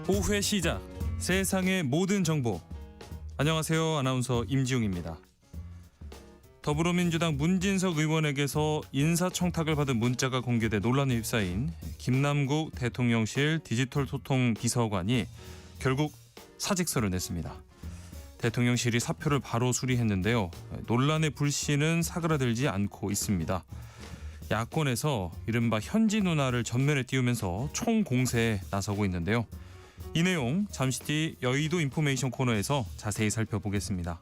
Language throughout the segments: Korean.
오후의 시작, 세상의 모든 정보. 안녕하세요. 아나운서 임지웅입니다. 더불어민주당 문진석 의원에게서 인사청탁을 받은 문자가 공개돼 논란에 휩싸인 김남국 대통령실 디지털 소통 비서관이 결국 사직서를 냈습니다. 대통령실이 사표를 바로 수리했는데요. 논란의 불씨는 사그라들지 않고 있습니다. 야권에서 이른바 현지 누나를 전면에 띄우면서 총공세에 나서고 있는데요. 이 내용 잠시 뒤 여의도 인포메이션 코너에서 자세히 살펴보겠습니다.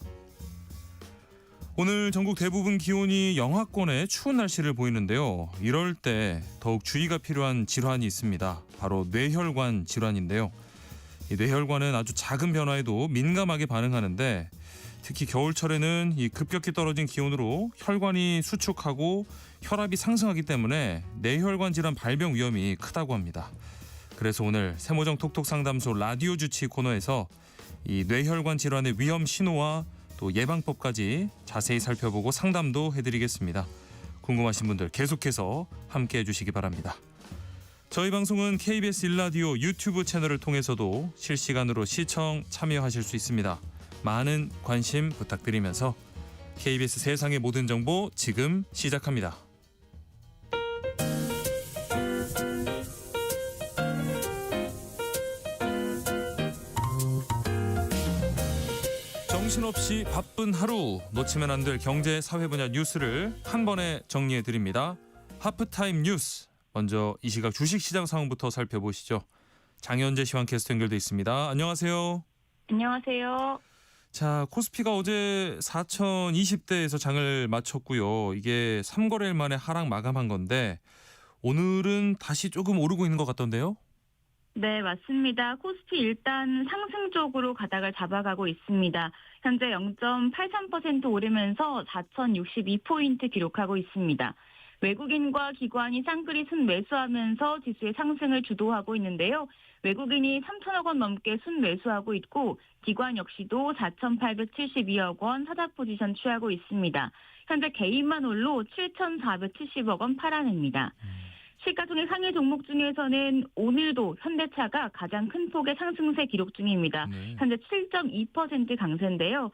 오늘 전국 대부분 기온이 영하권의 추운 날씨를 보이는데요. 이럴 때 더욱 주의가 필요한 질환이 있습니다. 바로 뇌혈관 질환인데요. 이 뇌혈관은 아주 작은 변화에도 민감하게 반응하는데 특히 겨울철에는 이 급격히 떨어진 기온으로 혈관이 수축하고 혈압이 상승하기 때문에 뇌혈관 질환 발병 위험이 크다고 합니다. 그래서 오늘 세모정 톡톡 상담소 라디오 주치 코너에서 이 뇌혈관 질환의 위험 신호와 또 예방법까지 자세히 살펴보고 상담도 해드리겠습니다. 궁금하신 분들 계속해서 함께해 주시기 바랍니다. 저희 방송은 KBS 1라디오 유튜브 채널을 통해서도 실시간으로 시청 참여하실 수 있습니다. 많은 관심 부탁드리면서 KBS 세상의 모든 정보 지금 시작합니다. 정신없이 바쁜 하루, 놓치면 안 될 경제 사회 분야 뉴스를 한 번에 정리해 드립니다. 하프타임 뉴스. 먼저 이 시각 주식시장 상황부터 살펴보시죠. 장현재 시황캐스터 연결돼 있습니다. 안녕하세요. 안녕하세요. 자, 코스피가 어제 4,020대에서 장을 마쳤고요. 이게 3거래일 만에 하락 마감한 건데 오늘은 다시 조금 오르고 있는 것 같던데요? 네, 맞습니다. 코스피 일단 상승 쪽으로 가닥을 잡아가고 있습니다. 현재 0.83% 오르면서 4,062포인트 기록하고 있습니다. 외국인과 기관이 쌍끌이 순매수하면서 지수의 상승을 주도하고 있는데요. 외국인이 3천억 원 넘게 순매수하고 있고 기관 역시도 4,872억 원 사닥 포지션 취하고 있습니다. 현재 개인만 홀로 7,470억 원 팔아냅니다. 시가총액 상위 종목 중에서는 오늘도 현대차가 가장 큰 폭의 상승세 기록 중입니다. 현재 7.2% 강세인데요.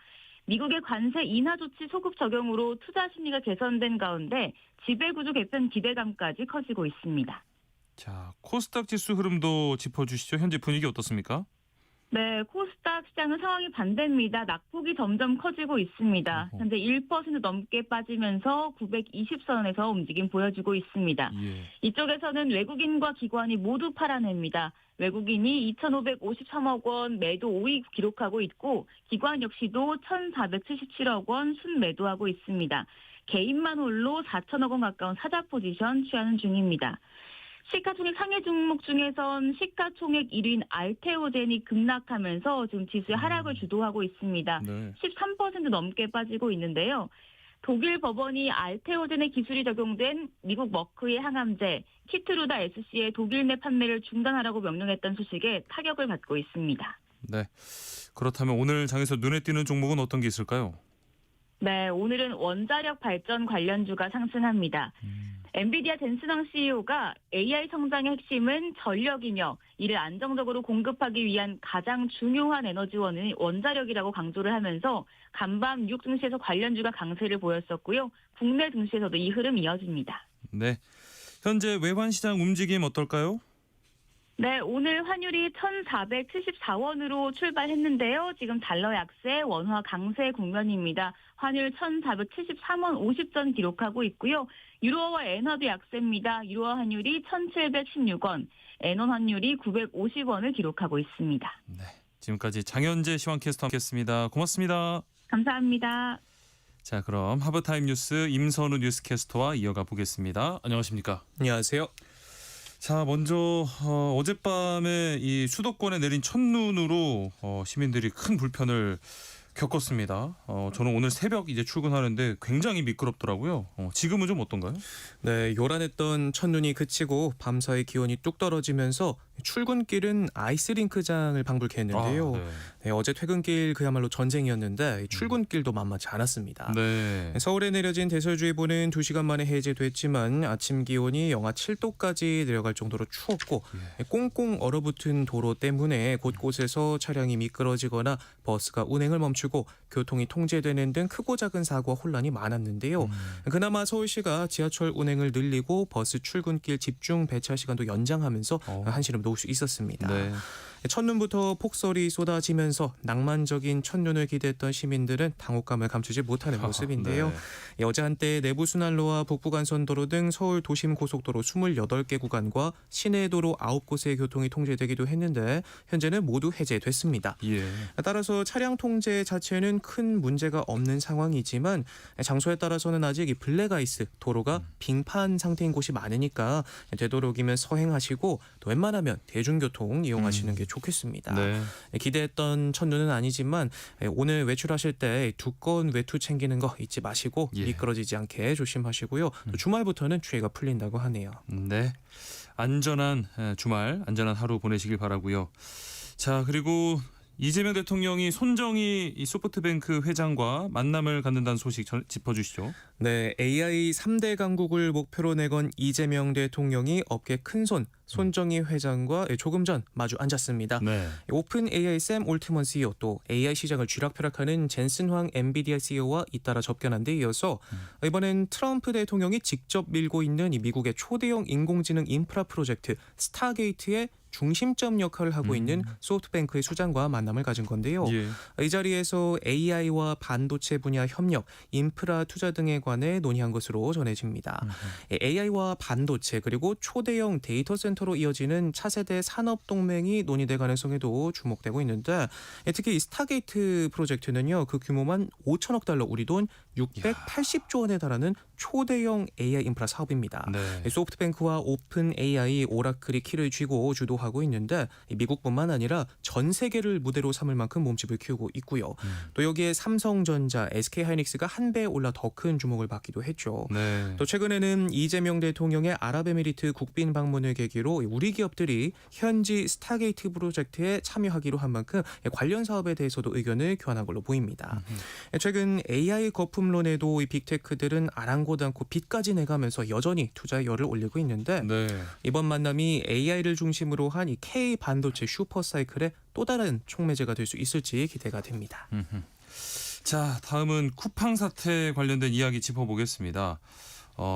미국의 관세 인하 조치 소급 적용으로 투자 심리가 개선된 가운데 지배구조 개편 기대감까지 커지고 있습니다. 자, 코스닥 지수 흐름도 짚어주시죠. 현재 분위기 어떻습니까? 네, 코스닥 시장은 상황이 반대입니다. 낙폭이 점점 커지고 있습니다. 현재 1% 넘게 빠지면서 920선에서 움직임 보여주고 있습니다. 이쪽에서는 외국인과 기관이 모두 팔아냅니다. 외국인이 2,553억 원 매도 5위 기록하고 있고 기관 역시도 1,477억 원 순매도하고 있습니다. 개인만 홀로 4천억 원 가까운 사자 포지션 취하는 중입니다. 시가총액 상위 종목 중에선 시가총액 1위인 알테오젠이 급락하면서 지금 지수의 하락을 주도하고 있습니다. 네. 13% 넘게 빠지고 있는데요. 독일 법원이 알테오젠의 기술이 적용된 미국 머크의 항암제 키트루다 SC의 독일 내 판매를 중단하라고 명령했던 소식에 타격을 받고 있습니다. 네. 그렇다면 오늘 장에서 눈에 띄는 종목은 어떤 게 있을까요? 네, 오늘은 원자력 발전 관련주가 상승합니다. 엔비디아 젠슨왕 CEO가 AI 성장의 핵심은 전력이며 이를 안정적으로 공급하기 위한 가장 중요한 에너지원은 원자력이라고 강조를 하면서 간밤 뉴욕 증시에서 관련주가 강세를 보였었고요. 국내 증시에서도 이 흐름 이어집니다. 네. 현재 외환시장 움직임 어떨까요? 네, 오늘 환율이 1,474원으로 출발했는데요. 지금 달러 약세, 원화 강세 국면입니다. 환율 1,473원 50전 기록하고 있고요. 유로와 엔화도 약세입니다. 유로 환율이 1,716원, 엔원 환율이 950원을 기록하고 있습니다. 네, 지금까지 장현재 시황캐스터 함께했습니다. 고맙습니다. 감사합니다. 자, 그럼 하버타임 뉴스 임선우 뉴스캐스터와 이어가 보겠습니다. 안녕하십니까? 안녕하세요. 자, 먼저 어젯밤에 이 수도권에 내린 첫눈으로 시민들이 큰 불편을 겪었습니다. 저는 오늘 새벽 이제 출근하는데 굉장히 미끄럽더라고요. 지금은 좀 어떤가요? 네, 요란했던 첫눈이 그치고 밤사이 기온이 뚝 떨어지면서 출근길은 아이스링크장을 방불케했는데요. 네, 어제 퇴근길 그야말로 전쟁이었는데 출근길도 만만치 않았습니다. 네. 서울에 내려진 대설주의보는 2시간 만에 해제됐지만 아침 기온이 영하 7도까지 내려갈 정도로 추웠고 꽁꽁 얼어붙은 도로 때문에 곳곳에서 차량이 미끄러지거나 버스가 운행을 멈추고 교통이 통제되는 등 크고 작은 사고와 혼란이 많았는데요. 그나마 서울시가 지하철 운행을 늘리고 버스 출근길 집중 배차 시간도 연장하면서 한시름 놓을 수 있었습니다. 네. 첫눈부터 폭설이 쏟아지면서 낭만적인 첫눈을 기대했던 시민들은 당혹감을 감추지 못하는 모습인데요. 네. 어제 한때 내부순환로와 북부간선도로 등 서울 도심 고속도로 28개 구간과 시내도로 9곳의 교통이 통제되기도 했는데 현재는 모두 해제됐습니다. 예. 따라서 차량 통제 자체는 큰 문제가 없는 상황이지만 장소에 따라서는 아직 이 블랙아이스, 도로가 빙판 상태인 곳이 많으니까 되도록이면 서행하시고 또 웬만하면 대중교통 이용하시는 게 좋겠습니다. 네. 기대했던 첫눈은 아니지만 오늘 외출하실 때 두꺼운 외투 챙기는 거 잊지 마시고 미끄러지지 않게 조심하시고요. 또 주말부터는 추위가 풀린다고 하네요. 네. 안전한 주말, 안전한 하루 보내시길 바라고요. 자, 그리고 이재명 대통령이 손정희 이 소프트뱅크 회장과 만남을 갖는다는 소식 짚어주시죠. 네, AI 3대 강국을 목표로 내건 이재명 대통령이 업계 큰손 손정희 회장과 조금 전 마주 앉았습니다. 네. 오픈 AI 샘 올트먼 CEO 또 AI 시장을 쥐락펴락하는 젠슨 황 엔비디아 CEO와 잇따라 접견한 데 이어서 이번엔 트럼프 대통령이 직접 밀고 있는 이 미국의 초대형 인공지능 인프라 프로젝트 스타게이트의 중심점 역할을 하고 있는 소프트뱅크의 수장과 만남을 가진 건데요. 이 자리에서 AI와 반도체 분야 협력, 인프라 투자 등에 관해 논의한 것으로 전해집니다. AI와 반도체 그리고 초대형 데이터 센터로 이어지는 차세대 산업 동맹이 논의될 가능성에도 주목되고 있는데 특히 이 스타게이트 프로젝트는요. 그 규모만 5천억 달러 우리 돈 680조 원에 달하는 초대형 AI 인프라 사업입니다. 네. 소프트뱅크와 오픈 AI, 오라클이 키를 쥐고 주도하고 있는데 미국뿐만 아니라 전 세계를 무대로 삼을 만큼 몸집을 키우고 있고요. 또 여기에 삼성전자, SK하이닉스가 한 배 올라 더 큰 주목을 받기도 했죠. 네. 또 최근에는 이재명 대통령의 아랍에미리트 국빈 방문을 계기로 우리 기업들이 현지 스타게이트 프로젝트에 참여하기로 한 만큼 관련 사업에 대해서도 의견을 교환한 걸로 보입니다. 최근 AI 거품론에도 이 빅테크들은 아랑곳 않고 빚까지 내가면서 여전히 투자에 열을 올리고 있는데 네. 이번 만남이 AI를 중심으로 한 이 K 반도체 슈퍼사이클의 또 다른 촉매제가 될 수 있을지 기대가 됩니다. 자, 다음은 쿠팡 사태 관련된 이야기 짚어보겠습니다.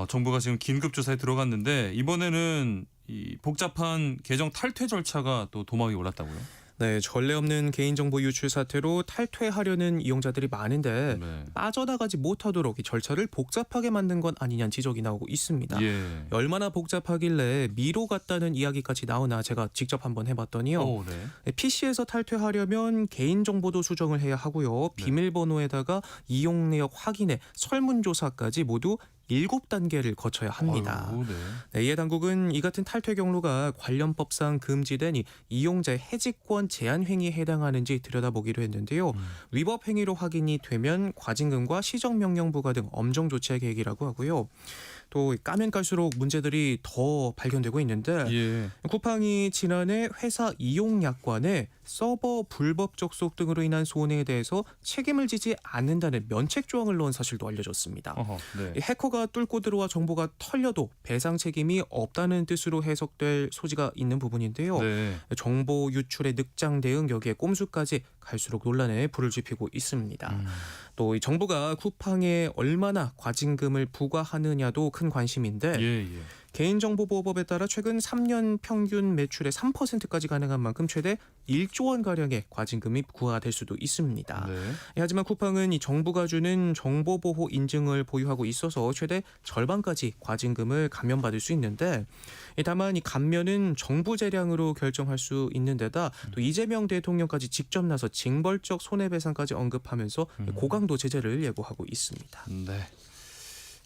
정부가 지금 긴급 조사에 들어갔는데 이번에는 이 복잡한 계정 탈퇴 절차가 또 도마 위에 올랐다고요? 네, 전례 없는 개인정보 유출 사태로 탈퇴하려는 이용자들이 많은데 네. 빠져나가지 못하도록 이 절차를 복잡하게 만든 건 아니냐는 지적이 나오고 있습니다. 예. 얼마나 복잡하길래 미로 같다는 이야기까지 나오나 제가 직접 한번 해봤더니요. 오, 네. PC에서 탈퇴하려면 개인정보도 수정을 해야 하고요. 비밀번호에다가 이용 내역 확인에 설문조사까지 모두 7단계를 거쳐야 합니다. 아이고, 네. 네, 이해 당국은 이 같은 탈퇴 경로가 관련법상 금지된 이용자의 해직권 제한 행위에 해당하는지 들여다보기로 했는데요. 위법 행위로 확인이 되면 과징금과 시정명령 부과 등 엄정 조치할 계획이라고 하고요. 또 까면 깔수록 문제들이 더 발견되고 있는데 예. 쿠팡이 지난해 회사 이용 약관에 서버 불법 접속 등으로 인한 손해에 대해서 책임을 지지 않는다는 면책 조항을 넣은 사실도 알려졌습니다. 네. 이 해커가 뚫고 들어와 정보가 털려도 배상 책임이 없다는 뜻으로 해석될 소지가 있는 부분인데요. 네. 정보 유출의 늑장 대응 여기에 꼼수까지 갈수록 논란에 불을 지피고 있습니다. 또 이 정부가 쿠팡에 얼마나 과징금을 부과하느냐도 큰 관심인데 예. 개인정보보호법에 따라 최근 3년 평균 매출의 3%까지 가능한 만큼 최대 1조 원 가량의 과징금이 부과될 수도 있습니다. 네. 하지만 쿠팡은 이 정부가 주는 정보보호 인증을 보유하고 있어서 최대 절반까지 과징금을 감면받을 수 있는데 다만 이 감면은 정부 재량으로 결정할 수 있는 데다 또 이재명 대통령까지 직접 나서 징벌적 손해배상까지 언급하면서 고강도 제재를 예고하고 있습니다. 네.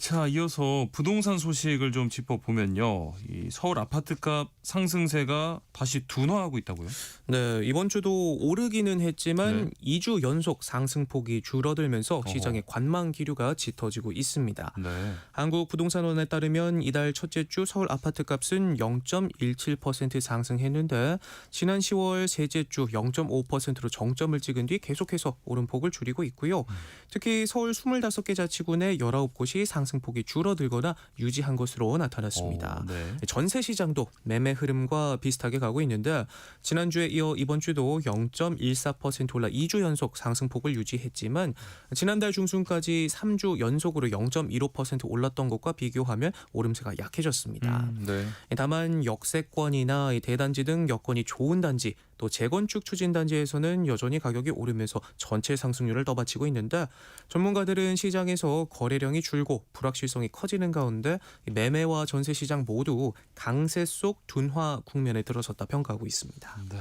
자, 이어서 부동산 소식을 좀 짚어보면요. 이 서울 아파트값 상승세가 다시 둔화하고 있다고요? 네, 이번 주도 오르기는 했지만 네. 2주 연속 상승폭이 줄어들면서 어허. 시장의 관망 기류가 짙어지고 있습니다. 네. 한국부동산원에 따르면 이달 첫째 주 서울 아파트값은 0.17% 상승했는데 지난 10월 셋째 주 0.5%로 정점을 찍은 뒤 계속해서 오름폭을 줄이고 있고요. 특히 서울 25개 자치구의 19곳이 상승폭이 줄어들거나 유지한 것으로 나타났습니다. 네. 전세 시장도 매매 흐름과 비슷하게 가고 있는데 지난주에 이어 이번 주도 0.14% 올라 2주 연속 상승폭을 유지했지만 지난달 중순까지 3주 연속으로 0.15% 올랐던 것과 비교하면 오름세가 약해졌습니다. 네. 다만 역세권이나 대단지 등 여건이 좋은 단지 또 재건축 추진 단지에서는 여전히 가격이 오르면서 전체 상승률을 떠받치고 있는데 전문가들은 시장에서 거래량이 줄고 불확실성이 커지는 가운데 매매와 전세 시장 모두 강세 속 둔화 국면에 들어섰다 평가하고 있습니다. 네.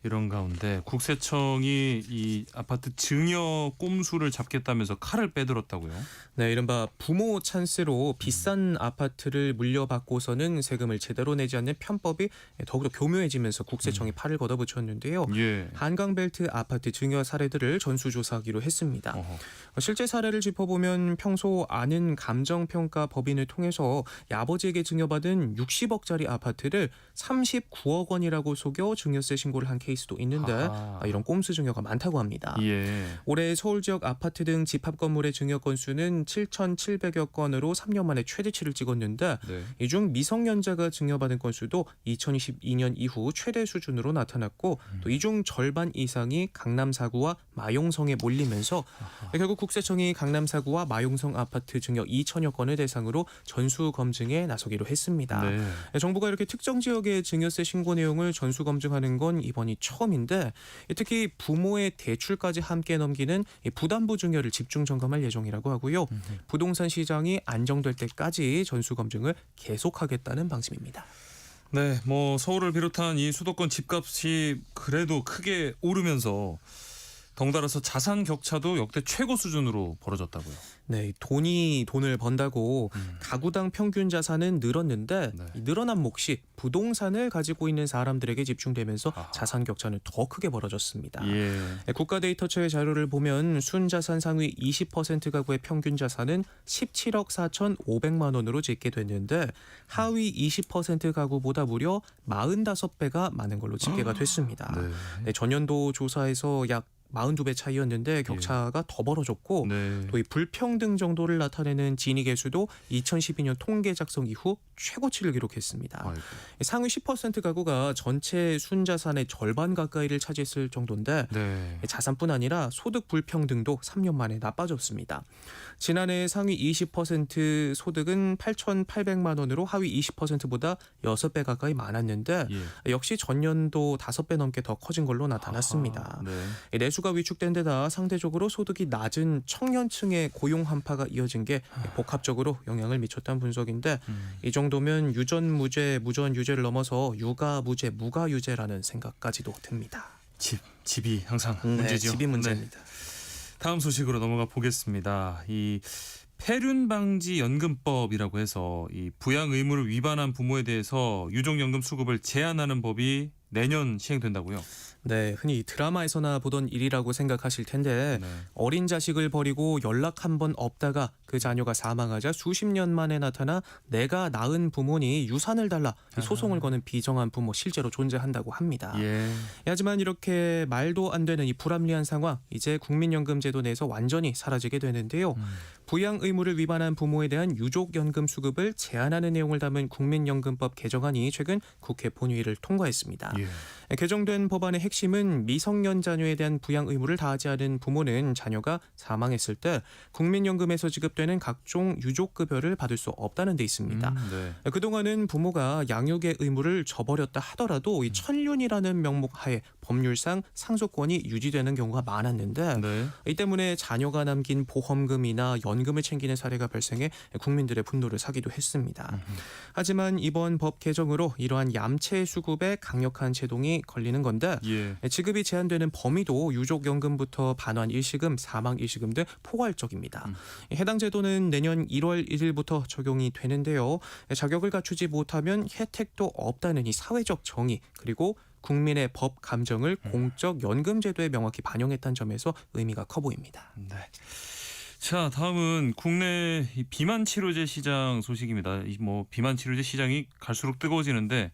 이런 가운데 국세청이 이 아파트 증여 꼼수를 잡겠다면서 칼을 빼들었다고요? 네, 이른바 부모 찬스로 비싼 아파트를 물려받고서는 세금을 제대로 내지 않는 편법이 더욱더 교묘해지면서 국세청이 팔을 걷어붙였는데요. 예. 한강벨트 아파트 증여 사례들을 전수조사하기로 했습니다. 어허. 실제 사례를 짚어보면 평소 아는 감정평가 법인을 통해서 아버지에게 증여받은 60억짜리 아파트를 39억 원이라고 속여 증여세 신고를 한 케이스도 있는데 아하. 이런 꼼수 증여가 많다고 합니다. 예. 올해 서울 지역 아파트 등 집합 건물의 증여 건수는 7,700여 건으로 3년 만에 최대치를 찍었는데 네. 이 중 미성년자가 증여받은 건수도 2022년 이후 최대 수준으로 나타났고 또 이 중 절반 이상이 강남 4구와 마용성에 몰리면서 결국 국세청이 강남 4구와 마용성 아파트 증여 2천여 건을 대상으로 전수 검증에 나서기로 했습니다. 네. 정부가 이렇게 특정 지역의 증여세 신고 내용을 전수 검증하는 건 이번이 처음인데 특히 부모의 대출까지 함께 넘기는 이 부담부 증여를 집중 점검할 예정이라고 하고요. 부동산 시장이 안정될 때까지 전수 검증을 계속하겠다는 방침입니다. 네, 뭐 서울을 비롯한 이 수도권 집값이 그래도 크게 오르면서 덩달아서 자산 격차도 역대 최고 수준으로 벌어졌다고요. 네, 돈을 번다고 가구당 평균 자산은 늘었는데 네. 이 늘어난 몫이 부동산을 가지고 있는 사람들에게 집중되면서 아하. 자산 격차는 더 크게 벌어졌습니다. 예. 국가데이터처의 자료를 보면 순자산 상위 20% 가구의 평균 자산은 17억 4,500만 원으로 집계됐는데 하위 20% 가구보다 무려 45배가 많은 걸로 집계가 됐습니다. 네. 네, 전년도 조사에서 약 42배 차이였는데 격차가 더 벌어졌고 네. 또 이 불평등 정도를 나타내는 지니 계수도 2012년 통계 작성 이후 최고치를 기록했습니다. 아이고. 상위 10% 가구가 전체 순자산의 절반 가까이를 차지했을 정도인데 네. 자산뿐 아니라 소득 불평등도 3년 만에 나빠졌습니다. 지난해 상위 20% 소득은 8,800만 원으로 하위 20%보다 6배 가까이 많았는데 예. 역시 전년도 5배 넘게 더 커진 걸로 나타났습니다. 아하. 네. 내수가 위축된 데다 상대적으로 소득이 낮은 청년층의 고용 한파가 이어진 게 복합적으로 영향을 미쳤다는 분석인데 이 정도면 유전무죄, 무전유죄를 넘어서 유가무죄, 무가유죄라는 생각까지도 듭니다. 집이 항상 문제죠. 집이 문제입니다. 네. 다음 소식으로 넘어가 보겠습니다. 이 폐륜 방지 연금법이라고 해서 이 부양 의무를 위반한 부모에 대해서 유족연금 수급을 제한하는 법이 내년 시행된다고요? 네, 흔히 드라마에서나 보던 일이라고 생각하실 텐데 네. 어린 자식을 버리고 연락 한 번 없다가 그 자녀가 사망하자 수십 년 만에 나타나 내가 낳은 부모니 유산을 달라 소송을 거는 비정한 부모 실제로 존재한다고 합니다. 예. 하지만 이렇게 말도 안 되는 이 불합리한 상황 이제 국민연금제도 내에서 완전히 사라지게 되는데요. 부양 의무를 위반한 부모에 대한 유족연금 수급을 제한하는 내용을 담은 국민연금법 개정안이 최근 국회 본회의를 통과했습니다. 예. 개정된 법안의 핵심은 미성년 자녀에 대한 부양 의무를 다하지 않은 부모는 자녀가 사망했을 때 국민연금에서 지급되는 각종 유족급여를 받을 수 없다는 데 있습니다. 네. 그동안은 부모가 양육의 의무를 저버렸다 하더라도 이 천륜이라는 명목 하에 법률상 상속권이 유지되는 경우가 많았는데 네. 이 때문에 자녀가 남긴 보험금이나 연금 연금을 챙기는 사례가 발생해 국민들의 분노를 사기도 했습니다. 하지만 이번 법 개정으로 이러한 얌체 수급에 강력한 제동이 걸리는 건데 예. 지급이 제한되는 범위도 유족연금부터 반환 일시금, 사망 일시금 등 포괄적입니다. 해당 제도는 내년 1월 1일부터 적용이 되는데요. 자격을 갖추지 못하면 혜택도 없다는 이 사회적 정의 그리고 국민의 법 감정을 공적 연금 제도에 명확히 반영했다는 점에서 의미가 커 보입니다. 네. 자, 다음은 국내 이 비만 치료제 시장 소식입니다. 뭐 비만 치료제 시장이 갈수록 뜨거워지는데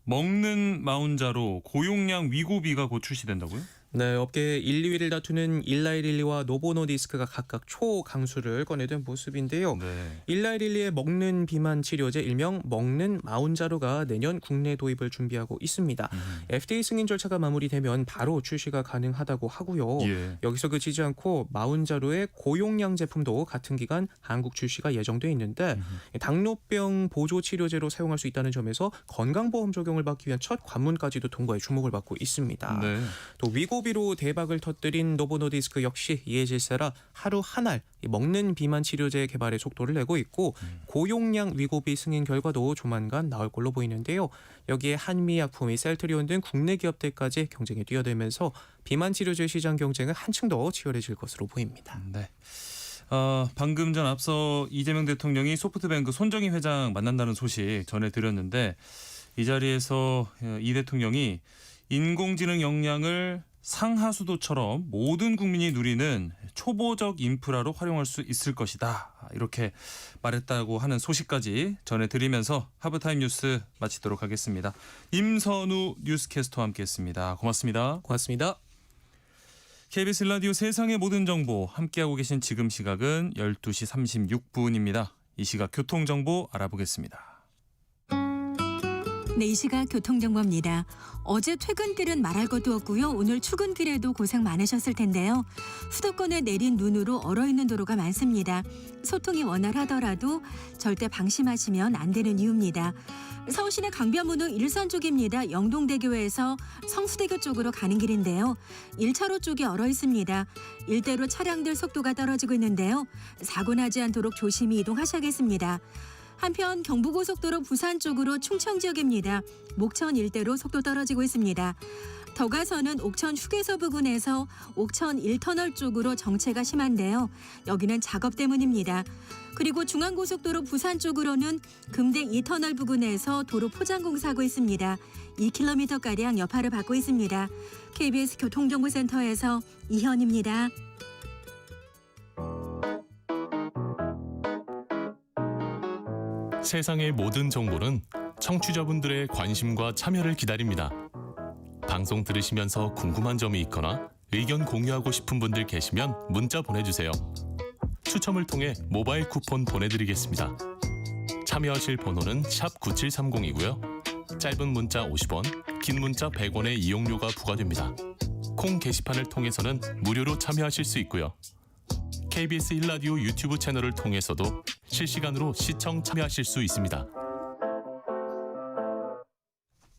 먹는 마운자로 고용량 위고비가 곧 출시된다고요? 네, 업계 1, 2위를 다투는 일라이릴리와 노보노디스크가 각각 초강수를 꺼내든 모습인데요. 네. 일라이릴리의 먹는 비만 치료제 일명 먹는 마운자로가 내년 국내 도입을 준비하고 있습니다. FDA 승인 절차가 마무리되면 바로 출시가 가능하다고 하고요. 예. 여기서 그치지 않고 마운자로의 고용량 제품도 같은 기간 한국 출시가 예정돼 있는데 당뇨병 보조 치료제로 사용할 수 있다는 점에서 건강보험 적용을 받기 위한 첫 관문까지도 통과해 주목을 받고 있습니다. 네. 또 위고비로 대박을 터뜨린 노보노디스크 역시 이에 질세라 하루 한 알 먹는 비만 치료제 개발에 속도를 내고 있고 고용량 위고비 승인 결과도 조만간 나올 걸로 보이는데요. 여기에 한미약품이 셀트리온 등 국내 기업들까지 경쟁에 뛰어들면서 비만 치료제 시장 경쟁은 한층 더 치열해질 것으로 보입니다. 네. 방금 전 앞서 이재명 대통령이 소프트뱅크 손정희 회장 만난다는 소식 전해드렸는데 이 자리에서 이 대통령이 인공지능 역량을 상하수도처럼 모든 국민이 누리는 초보적 인프라로 활용할 수 있을 것이다. 이렇게 말했다고 하는 소식까지 전해드리면서 하브타임 뉴스 마치도록 하겠습니다. 임선우 뉴스캐스터와 함께했습니다. 고맙습니다. 고맙습니다. KBS 라디오 세상의 모든 정보 함께하고 계신 지금 시각은 12시 36분입니다. 이 시각 교통정보 알아보겠습니다. 네, 이 시각 교통정보입니다. 어제 퇴근길은 말할 것도 없고요. 오늘 출근길에도 고생 많으셨을 텐데요. 수도권에 내린 눈으로 얼어있는 도로가 많습니다. 소통이 원활하더라도 절대 방심하시면 안 되는 이유입니다. 서울시내 강변북로 일산 쪽입니다. 영동대교에서 성수대교 쪽으로 가는 길인데요. 1차로 쪽이 얼어 있습니다. 일대로 차량들 속도가 떨어지고 있는데요. 사고 나지 않도록 조심히 이동하셔야겠습니다. 한편 경부고속도로 부산 쪽으로 충청 지역입니다. 목천 일대로 속도 떨어지고 있습니다. 더 가서는 옥천 휴게소 부근에서 옥천 1터널 쪽으로 정체가 심한데요. 여기는 작업 때문입니다. 그리고 중앙고속도로 부산 쪽으로는 금대 2터널 부근에서 도로 포장공사하고 있습니다. 2km가량 여파를 받고 있습니다. KBS 교통정보센터에서 이현입니다. 세상의 모든 정보는 청취자분들의 관심과 참여를 기다립니다. 방송 들으시면서 궁금한 점이 있거나 의견 공유하고 싶은 분들 계시면 문자 보내주세요. 추첨을 통해 모바일 쿠폰 보내드리겠습니다. 참여하실 번호는 샵 9730이고요. 짧은 문자 50원, 긴 문자 100원의 이용료가 부과됩니다. 콩 게시판을 통해서는 무료로 참여하실 수 있고요. KBS 1라디오 유튜브 채널을 통해서도 실시간으로 시청 참여하실 수 있습니다.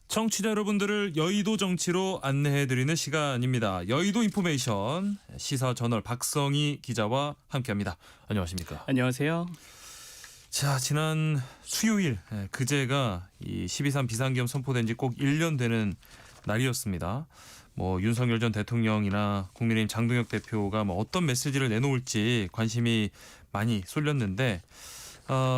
청취자 여러분들을 여의도 정치로 안내해드리는 시간입니다. 여의도 인포메이션 시사저널 박성희 기자와 함께합니다. 안녕하십니까? 안녕하세요. 자, 지난 수요일 그제가 이 12.3 비상계엄 선포된 지 꼭 1년 되는 날이었습니다. 뭐 윤석열 전 대통령이나 국민의힘 장동혁 대표가 뭐 어떤 메시지를 내놓을지 관심이 많이 쏠렸는데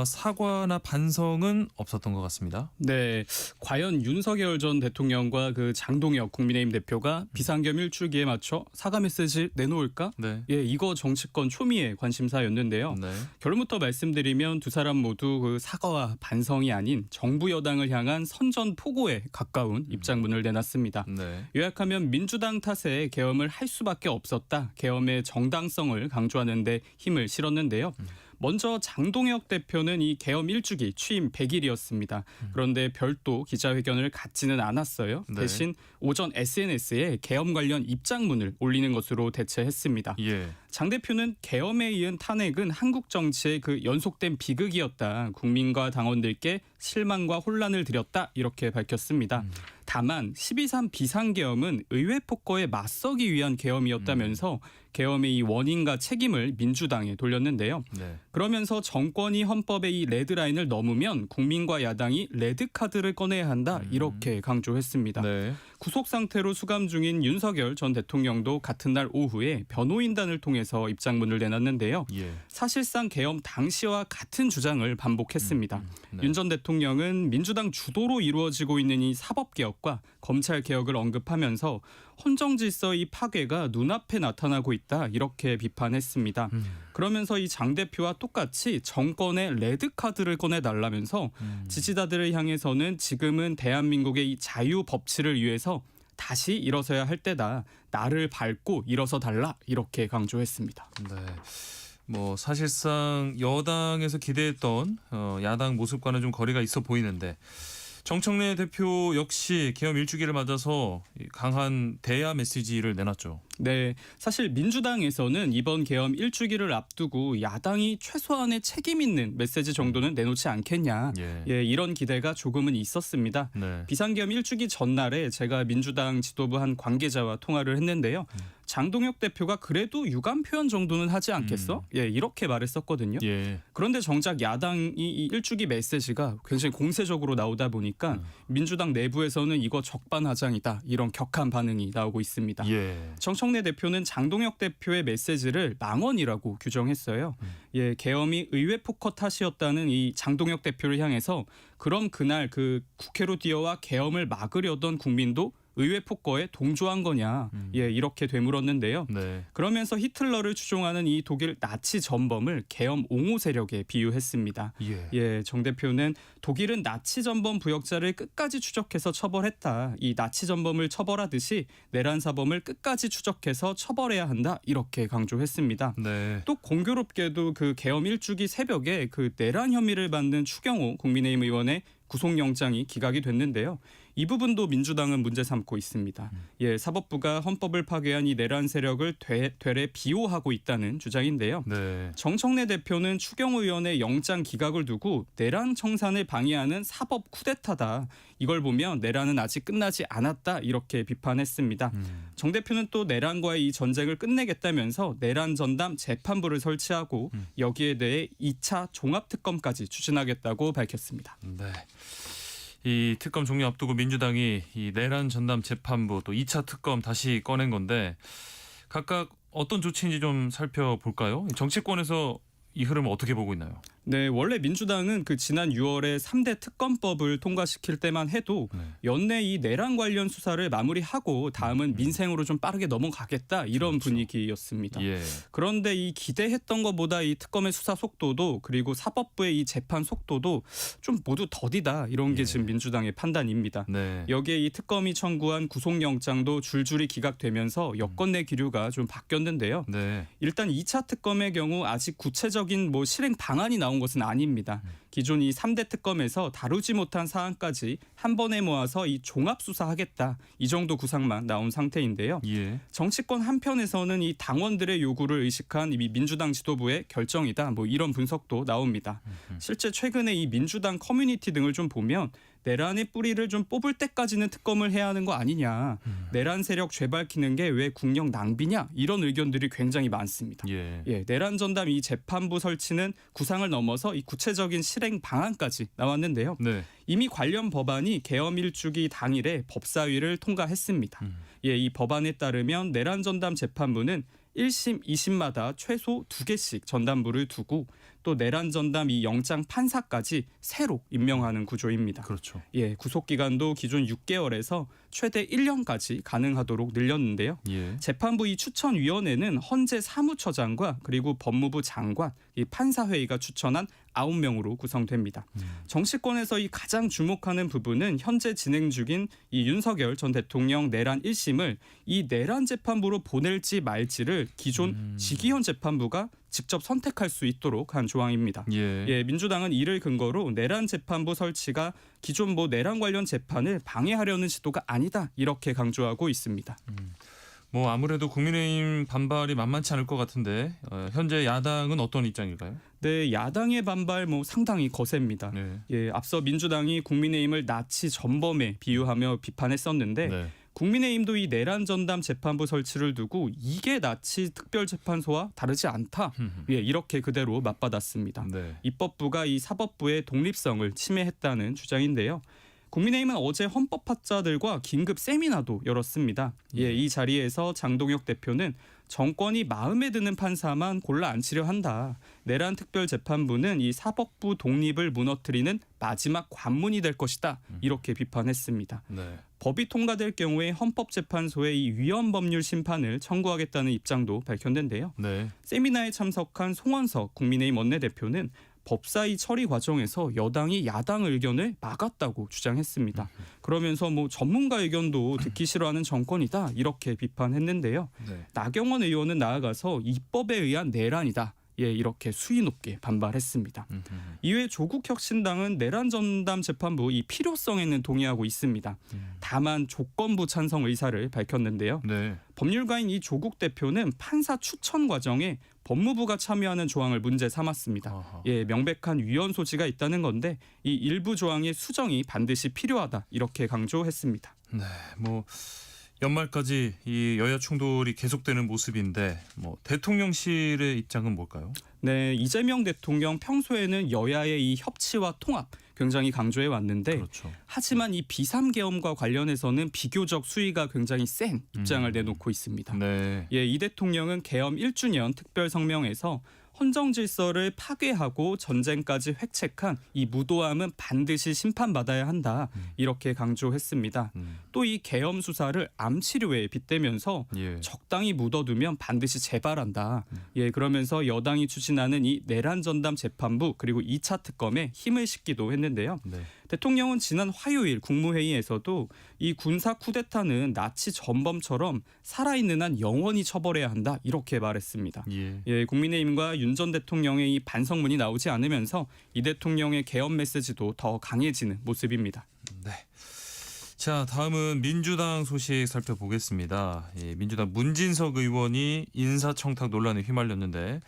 사과나 반성은 없었던 것 같습니다. 네, 과연 윤석열 전 대통령과 그 장동혁 국민의힘 대표가 비상계엄 1주기에 맞춰 사과 메시지 내놓을까? 네. 예, 이거 정치권 초미의 관심사였는데요. 네. 결론부터 말씀드리면 두 사람 모두 그 사과와 반성이 아닌 정부 여당을 향한 선전포고에 가까운 입장문을 내놨습니다. 네. 요약하면 민주당 탓에 계엄을 할 수밖에 없었다. 계엄의 정당성을 강조하는 데 힘을 실었는데요. 먼저 장동혁 대표는 이 계엄 1주기 취임 100일이었습니다. 그런데 별도 기자회견을 갖지는 않았어요. 네. 대신 오전 SNS에 계엄 관련 입장문을 올리는 것으로 대체했습니다. 예. 장 대표는 계엄에 이은 탄핵은 한국 정치의 그 연속된 비극이었다. 국민과 당원들께 실망과 혼란을 드렸다. 이렇게 밝혔습니다. 다만 12.3 비상계엄은 의회 폭거에 맞서기 위한 계엄이었다면서 계엄의 이 원인과 책임을 민주당에 돌렸는데요. 네. 그러면서 정권이 헌법의 이 레드라인을 넘으면 국민과 야당이 레드카드를 꺼내야 한다 이렇게 강조했습니다. 네. 구속 상태로 수감 중인 윤석열 전 대통령도 같은 날 오후에 변호인단을 통해서 입장문을 내놨는데요. 예. 사실상 계엄 당시와 같은 주장을 반복했습니다. 네. 윤 전 대통령은 민주당 주도로 이루어지고 있는 이 사법개혁과 검찰개혁을 언급하면서 헌정질서의 파괴가 눈앞에 나타나고 있다 이렇게 비판했습니다. 그러면서 이 장 대표와 똑같이 정권의 레드카드를 꺼내달라면서 지지자들을 향해서는 지금은 대한민국의 이 자유 법치를 위해서 다시 일어서야 할 때다. 나를 밟고 일어서 달라 이렇게 강조했습니다. 네. 뭐 사실상 여당에서 기대했던 야당 모습과는 좀 거리가 있어 보이는데 정청래 대표 역시 계엄 일주기를 맞아서 강한 대야 메시지를 내놨죠. 네, 사실 민주당에서는 이번 계엄 일주기를 앞두고 야당이 최소한의 책임 있는 메시지 정도는 내놓지 않겠냐. 예. 이런 기대가 조금은 있었습니다. 네. 비상계엄 일주기 전날에 제가 민주당 지도부 한 관계자와 통화를 했는데요. 장동혁 대표가 그래도 유감 표현 정도는 하지 않겠어? 이렇게 말했었거든요. 예. 그런데 정작 야당이 이 일주기 메시지가 굉장히 공세적으로 나오다 보니까 민주당 내부에서는 이거 적반하장이다 이런 격한 반응이 나오고 있습니다. 예. 정청래 대표는 장동혁 대표의 메시지를 망언이라고 규정했어요. 계엄이 의회 포커 탓이었다는 이 장동혁 대표를 향해서 그럼 그날 그 국회로 뛰어와 계엄을 막으려던 국민도 의회 폭거에 동조한 거냐 이렇게 되물었는데요. 네. 그러면서 히틀러를 추종하는 이 독일 나치 전범을 계엄 옹호 세력에 비유했습니다. 정 대표는 독일은 나치 전범 부역자를 끝까지 추적해서 처벌했다. 이 나치 전범을 처벌하듯이 내란 사범을 끝까지 추적해서 처벌해야 한다. 이렇게 강조했습니다. 네. 또 공교롭게도 그 계엄 일주기 새벽에 그 내란 혐의를 받는 추경호 국민의힘 의원의 구속영장이 기각이 됐는데요. 이 부분도 민주당은 문제 삼고 있습니다. 사법부가 헌법을 파괴한 이 내란 세력을 되레 비호하고 있다는 주장인데요. 네. 정청래 대표는 추경호 의원의 영장 기각을 두고 내란 청산을 방해하는 사법 쿠데타다. 이걸 보면 내란은 아직 끝나지 않았다. 이렇게 비판했습니다. 정 대표는 또 내란과의 이 전쟁을 끝내겠다면서 내란 전담 재판부를 설치하고 여기에 대해 2차 종합특검까지 추진하겠다고 밝혔습니다. 네. 이 특검 종료 앞두고 민주당이 이 내란 전담 재판부 또 2차 특검 다시 꺼낸 건데 각각 어떤 조치인지 좀 살펴볼까요? 정치권에서 이 흐름을 어떻게 보고 있나요? 네, 원래 민주당은 그 지난 6월에 3대 특검법을 통과시킬 때만 해도 연내 이 내란 관련 수사를 마무리하고 다음은 민생으로 좀 빠르게 넘어가겠다 이런 분위기였습니다. 그런데 이 기대했던 것보다 이 특검의 수사 속도도 그리고 사법부의 이 재판 속도도 좀 모두 더디다 이런 게 지금 민주당의 판단입니다. 네. 여기에 이 특검이 청구한 구속영장도 줄줄이 기각되면서 여권 내 기류가 좀 바뀌었는데요. 네. 일단 2차 특검의 경우 아직 구체적인 뭐 실행 방안이 나온 것은 아닙니다. 기존 이 3대 특검에서 다루지 못한 사안까지 한 번에 모아서 이 종합 수사하겠다. 이 정도 구상만 나온 상태인데요. 정치권 한편에서는 이 당원들의 요구를 의식한 이 민주당 지도부의 결정이다. 뭐 이런 분석도 나옵니다. 실제 최근에 이 민주당 커뮤니티 등을 좀 보면 내란의 뿌리를 좀 뽑을 때까지는 특검을 해야 하는 거 아니냐. 내란 세력 죄 밝히는 게 왜 국력 낭비냐. 이런 의견들이 굉장히 많습니다. 내란 전담 이 재판부 설치는 구상을 넘어서 이 구체적인 실행 방안까지 나왔는데요. 네. 이미 관련 법안이 계엄 일주기 당일에 법사위를 통과했습니다. 이 법안에 따르면 내란 전담 재판부는 1심, 2심마다 최소 2개씩 전담부를 두고 또 내란 전담 이 영장 판사까지 새로 임명하는 구조입니다. 그렇죠. 구속 기간도 기존 6개월에서 최대 1년까지 가능하도록 늘렸는데요. 재판부 이 추천위원회는 헌재 사무처장과 그리고 법무부 장관, 이 판사회의가 추천한 9명으로 구성됩니다. 정치권에서 이 가장 주목하는 부분은 현재 진행 중인 이 윤석열 전 대통령 내란 1심을 이 내란 재판부로 보낼지 말지를 기존 지기현 재판부가 직접 선택할 수 있도록 한 조항입니다. 민주당은 이를 근거로 내란 재판부 설치가 기존 뭐 내란 관련 재판을 방해하려는 시도가 아니다 이렇게 강조하고 있습니다. 뭐 아무래도 국민의힘 반발이 만만치 않을 것 같은데 현재 야당은 어떤 입장일까요? 네, 야당의 반발 뭐 상당히 거셉니다. 앞서 민주당이 국민의힘을 나치 전범에 비유하며 비판했었는데 국민의힘도 이 내란 전담 재판부 설치를 두고 이게 나치 특별재판소와 다르지 않다. 예, 이렇게 그대로 맞받았습니다. 네. 입법부가 이 사법부의 독립성을 침해했다는 주장인데요. 국민의힘은 어제 헌법학자들과 긴급 세미나도 열었습니다. 예, 이 자리에서 장동혁 대표는 정권이 마음에 드는 판사만 골라 앉히려 한다. 내란 특별재판부는 이 사법부 독립을 무너뜨리는 마지막 관문이 될 것이다. 이렇게 비판했습니다. 네. 법이 통과될 경우에 헌법재판소의 이 위헌 법률 심판을 청구하겠다는 입장도 밝혔는데요. 네. 세미나에 참석한 송원석 국민의힘 원내대표는 법사위 처리 과정에서 여당이 야당 의견을 막았다고 주장했습니다. 그러면서 뭐 전문가 의견도 듣기 싫어하는 정권이다 이렇게 비판했는데요. 네. 나경원 의원은 나아가서 입법에 의한 내란이다. 예, 이렇게 수위 높게 반발했습니다. 이외 조국혁신당은 내란 전담 재판부 이 필요성에는 동의하고 있습니다. 다만 조건부 찬성 의사를 밝혔는데요. 네. 법률가인 이 조국 대표는 판사 추천 과정에 법무부가 참여하는 조항을 문제 삼았습니다. 아하. 예, 명백한 위헌 소지가 있다는 건데 이 일부 조항의 수정이 반드시 필요하다 이렇게 강조했습니다. 네. 뭐 연말까지 이 여야 충돌이 계속되는 모습인데 뭐 대통령실의 입장은 뭘까요? 네, 이재명 대통령 평소에는 여야의 이 협치와 통합 굉장히 강조해 왔는데 그렇죠. 하지만 이 비삼계엄과 관련해서는 비교적 수위가 굉장히 센 입장을 내놓고 있습니다. 네. 예, 이 대통령은 계엄 1주년 특별 성명에서 헌정 질서를 파괴하고 전쟁까지 획책한 이 무도함은 반드시 심판받아야 한다 이렇게 강조했습니다. 또 이 계엄 수사를 암 치료에 빗대면서 예. 적당히 묻어두면 반드시 재발한다. 예, 그러면서 여당이 추진하는 이 내란 전담 재판부 그리고 2차 특검에 힘을 싣기도 했는데요. 네. 대통령은 지난 화요일 국무회의에서도 이 군사 쿠데타는 나치 전범처럼 살아있는 한 영원히 처벌해야 한다 이렇게 말했습니다. 예. 예, 국민의힘과 윤 전 대통령의 이 반성문이 나오지 않으면서 이 대통령의 계엄 메시지도 더 강해지는 모습입니다. 네. 자, 다음은 민주당 소식 살펴보겠습니다. 예, 민주당 문진석 의원이 인사청탁 논란에 휘말렸는데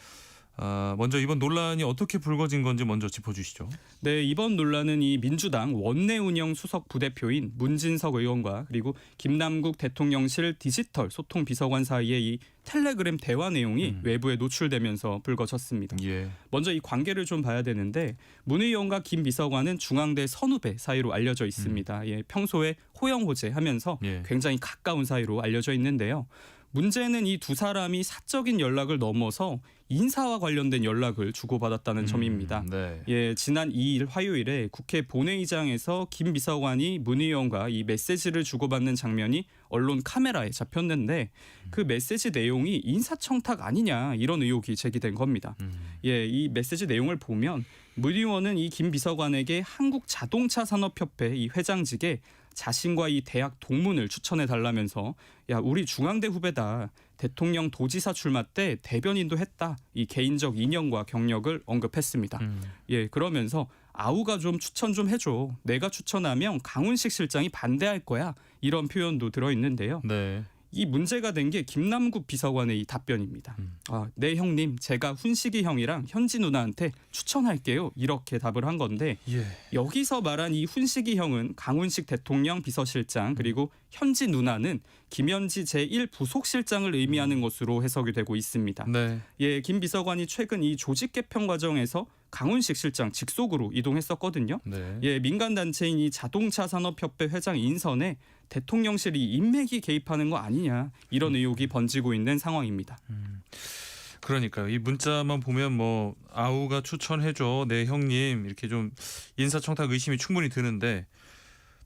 먼저 이번 논란이 어떻게 불거진 건지 먼저 짚어주시죠. 네, 이번 논란은 이 민주당 원내운영 수석 부대표인 문진석 의원과 그리고 김남국 대통령실 디지털 소통 비서관 사이의 이 텔레그램 대화 내용이 외부에 노출되면서 불거졌습니다. 예. 먼저 이 관계를 좀 봐야 되는데 문 의원과 김 비서관은 중앙대 선후배 사이로 알려져 있습니다. 예, 평소에 호영호재하면서 예. 굉장히 가까운 사이로 알려져 있는데요. 문제는 이 두 사람이 사적인 연락을 넘어서 인사와 관련된 연락을 주고받았다는 점입니다. 네. 예, 지난 2일 화요일에 국회 본회의장에서 김 비서관이 문 의원과 이 메시지를 주고받는 장면이 언론 카메라에 잡혔는데 그 메시지 내용이 인사청탁 아니냐 이런 의혹이 제기된 겁니다. 예, 이 메시지 내용을 보면 문 의원은 이 김 비서관에게 한국자동차산업협회 이 회장직에 자신과 이 대학 동문을 추천해 달라면서 야, 우리 중앙대 후배다. 대통령 도지사 출마 때 대변인도 했다. 이 개인적 인연과 경력을 언급했습니다. 예, 그러면서 아우가 좀 추천 좀 해줘. 내가 추천하면 강훈식 실장이 반대할 거야. 이런 표현도 들어있는데요. 네. 이 문제가 된 게 김남국 비서관의 이 답변입니다. 네 형님, 제가 훈식이 형이랑 현지 누나한테 추천할게요. 이렇게 답을 한 건데 예. 여기서 말한 이 훈식이 형은 강훈식 대통령 비서실장 그리고 현지 누나는 김현지 제1부속실장을 의미하는 것으로 해석이 되고 있습니다. 네. 예, 김 비서관이 최근 이 조직 개편 과정에서 강훈식 실장 직속으로 이동했었거든요. 네. 예, 민간 단체인 이 자동차 산업협회 회장 인선에 대통령실이 인맥이 개입하는 거 아니냐 이런 의혹이 번지고 있는 상황입니다. 그러니까요. 이 문자만 보면 뭐 아우가 추천해줘, 네 형님 이렇게 좀 인사청탁 의심이 충분히 드는데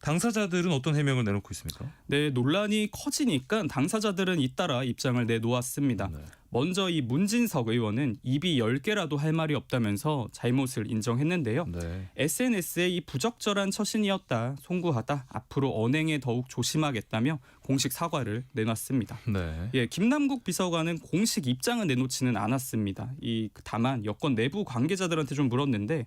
당사자들은 어떤 해명을 내놓고 있습니까? 네, 논란이 커지니까 당사자들은 잇따라 입장을 내놓았습니다. 네. 먼저 이 문진석 의원은 입이 10개라도 할 말이 없다면서 잘못을 인정했는데요. 네. SNS에 이 부적절한 처신이었다, 송구하다, 앞으로 언행에 더욱 조심하겠다며 공식 사과를 내놨습니다. 네. 예, 김남국 비서관은 공식 입장은 내놓지는 않았습니다. 다만 여권 내부 관계자들한테 좀 물었는데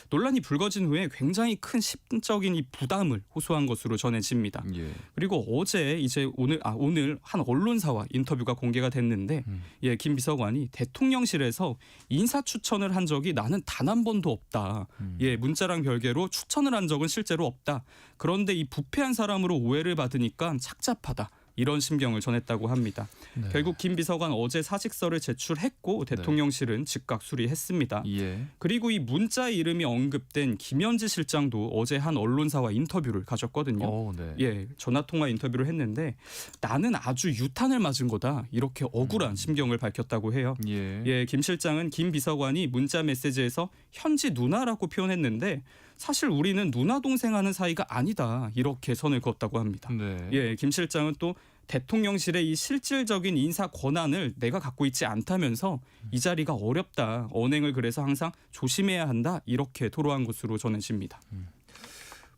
논란이 불거진 후에 굉장히 큰 심적인 이 부담을 호소한 것으로 전해집니다. 예. 그리고 어제 오늘 한 언론사와 인터뷰가 공개가 됐는데 예, 예, 김 비서관이 대통령실에서 인사 추천을 한 적이 나는 단 한 번도 없다. 예, 문자랑 별개로 추천을 한 적은 실제로 없다. 그런데 이 부패한 사람으로 오해를 받으니까 착잡하다. 이런 심경을 전했다고 합니다. 네. 결국 김 비서관 어제 사직서를 제출했고 대통령실은 즉각 수리했습니다. 예. 그리고 이 문자 이름이 언급된 김현지 실장도 어제 한 언론사와 인터뷰를 가졌거든요. 네. 예, 전화통화 인터뷰를 했는데 나는 아주 유탄을 맞은 거다. 이렇게 억울한 심경을 밝혔다고 해요. 예. 예, 김 실장은 김 비서관이 문자 메시지에서 현지 누나라고 표현했는데 사실 우리는 누나 동생 하는 사이가 아니다. 이렇게 선을 그었다고 합니다. 네. 예, 김 실장은 또 대통령실의 이 실질적인 인사 권한을 내가 갖고 있지 않다면서 이 자리가 어렵다. 언행을 그래서 항상 조심해야 한다. 이렇게 토로한 것으로 전해집니다.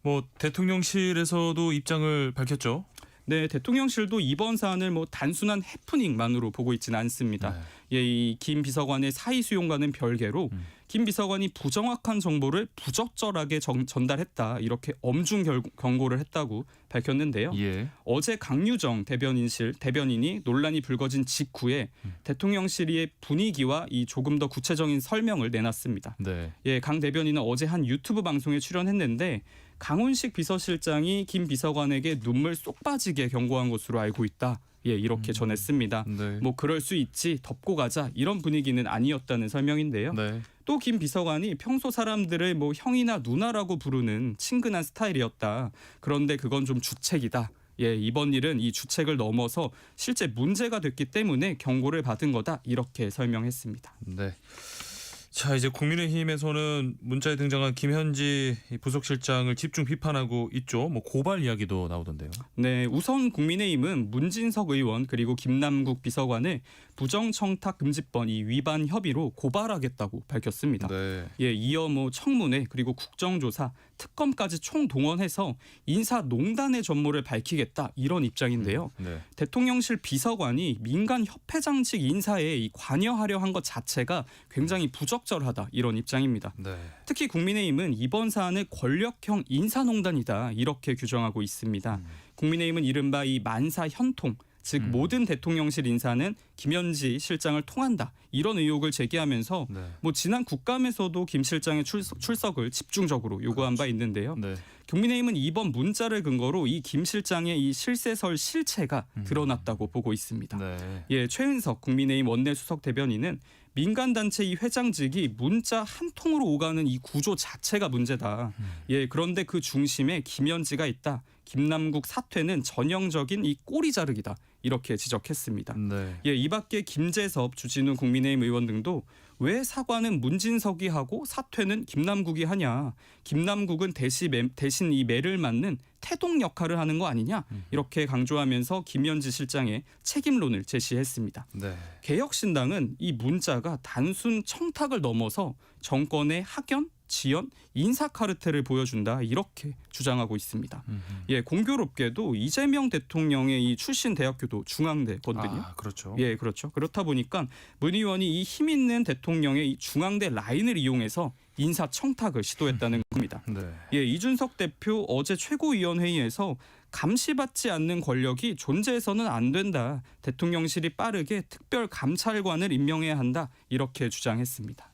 뭐 대통령실에서도 입장을 밝혔죠. 네, 대통령실도 이번 사안을 뭐 단순한 해프닝만으로 보고 있지는 않습니다. 네. 예, 이 김 비서관의 사의 수용과는 별개로 김 비서관이 부정확한 정보를 부적절하게 전달했다. 이렇게 엄중 경고를 했다고 밝혔는데요. 예. 어제 강유정 대변인이 논란이 불거진 직후에 대통령실의 분위기와 이 조금 더 구체적인 설명을 내놨습니다. 네. 예, 강 대변인은 어제 한 유튜브 방송에 출연했는데 강훈식 비서실장이 김 비서관에게 눈물 쏙 빠지게 경고한 것으로 알고 있다. 예, 이렇게 전했습니다. 네. 뭐 그럴 수 있지, 덮고 가자 이런 분위기는 아니었다는 설명인데요. 네. 또 김 비서관이 평소 사람들을 뭐 형이나 누나라고 부르는 친근한 스타일이었다. 그런데 그건 좀 주책이다. 예, 이번 일은 이 주책을 넘어서 실제 문제가 됐기 때문에 경고를 받은 거다. 이렇게 설명했습니다. 네. 자, 이제 국민의힘에서는 문자에 등장한 김현지 부속실장을 집중 비판하고 있죠. 뭐 고발 이야기도 나오던데요. 네, 우선 국민의힘은 문진석 의원 그리고 김남국 비서관을 부정청탁 금지법 이 위반 협의로 고발하겠다고 밝혔습니다. 네. 예, 이어 뭐 청문회 그리고 국정조사, 특검까지 총동원해서 인사농단의 전모를 밝히겠다 이런 입장인데요. 네. 대통령실 비서관이 민간 협회장직 인사에 이 관여하려 한 것 자체가 굉장히 부적절하다 이런 입장입니다. 네. 특히 국민의힘은 이번 사안을 권력형 인사농단이다 이렇게 규정하고 있습니다. 국민의힘은 이른바 이 만사 현통 즉 모든 대통령실 인사는 김현지 실장을 통한다 이런 의혹을 제기하면서 네. 뭐 지난 국감에서도 김 실장의 출석을 집중적으로 요구한 바 있는데요. 네. 국민의힘은 이번 문자를 근거로 이 김 실장의 이 실세설 실체가 드러났다고 보고 있습니다. 네. 예, 최은석 국민의힘 원내수석 대변인은 민간단체 이 회장직이 문자 한 통으로 오가는 이 구조 자체가 문제다. 예, 그런데 그 중심에 김현지가 있다. 김남국 사퇴는 전형적인 이 꼬리 자르기다. 이렇게 지적했습니다. 네. 예, 이 밖에 김재섭, 주진우 국민의힘 의원 등도 왜 사과는 문진석이 하고 사퇴는 김남국이 하냐. 김남국은 대신 이 매를 맞는 태동 역할을 하는 거 아니냐. 이렇게 강조하면서 김현지 실장의 책임론을 제시했습니다. 네. 개혁신당은 이 문자가 단순 청탁을 넘어서 정권의 학연, 지연, 인사 카르텔을 보여준다 이렇게 주장하고 있습니다. 예, 공교롭게도 이재명 대통령의 이 출신 대학교도 중앙대거든요. 아, 그렇죠. 예, 그렇죠. 그렇다 보니까 문 의원이 이 힘 있는 대통령의 이 중앙대 라인을 이용해서 인사 청탁을 시도했다는 겁니다. 네. 예, 이준석 대표 어제 최고위원회의에서 감시받지 않는 권력이 존재해서는 안 된다. 대통령실이 빠르게 특별 감찰관을 임명해야 한다. 이렇게 주장했습니다.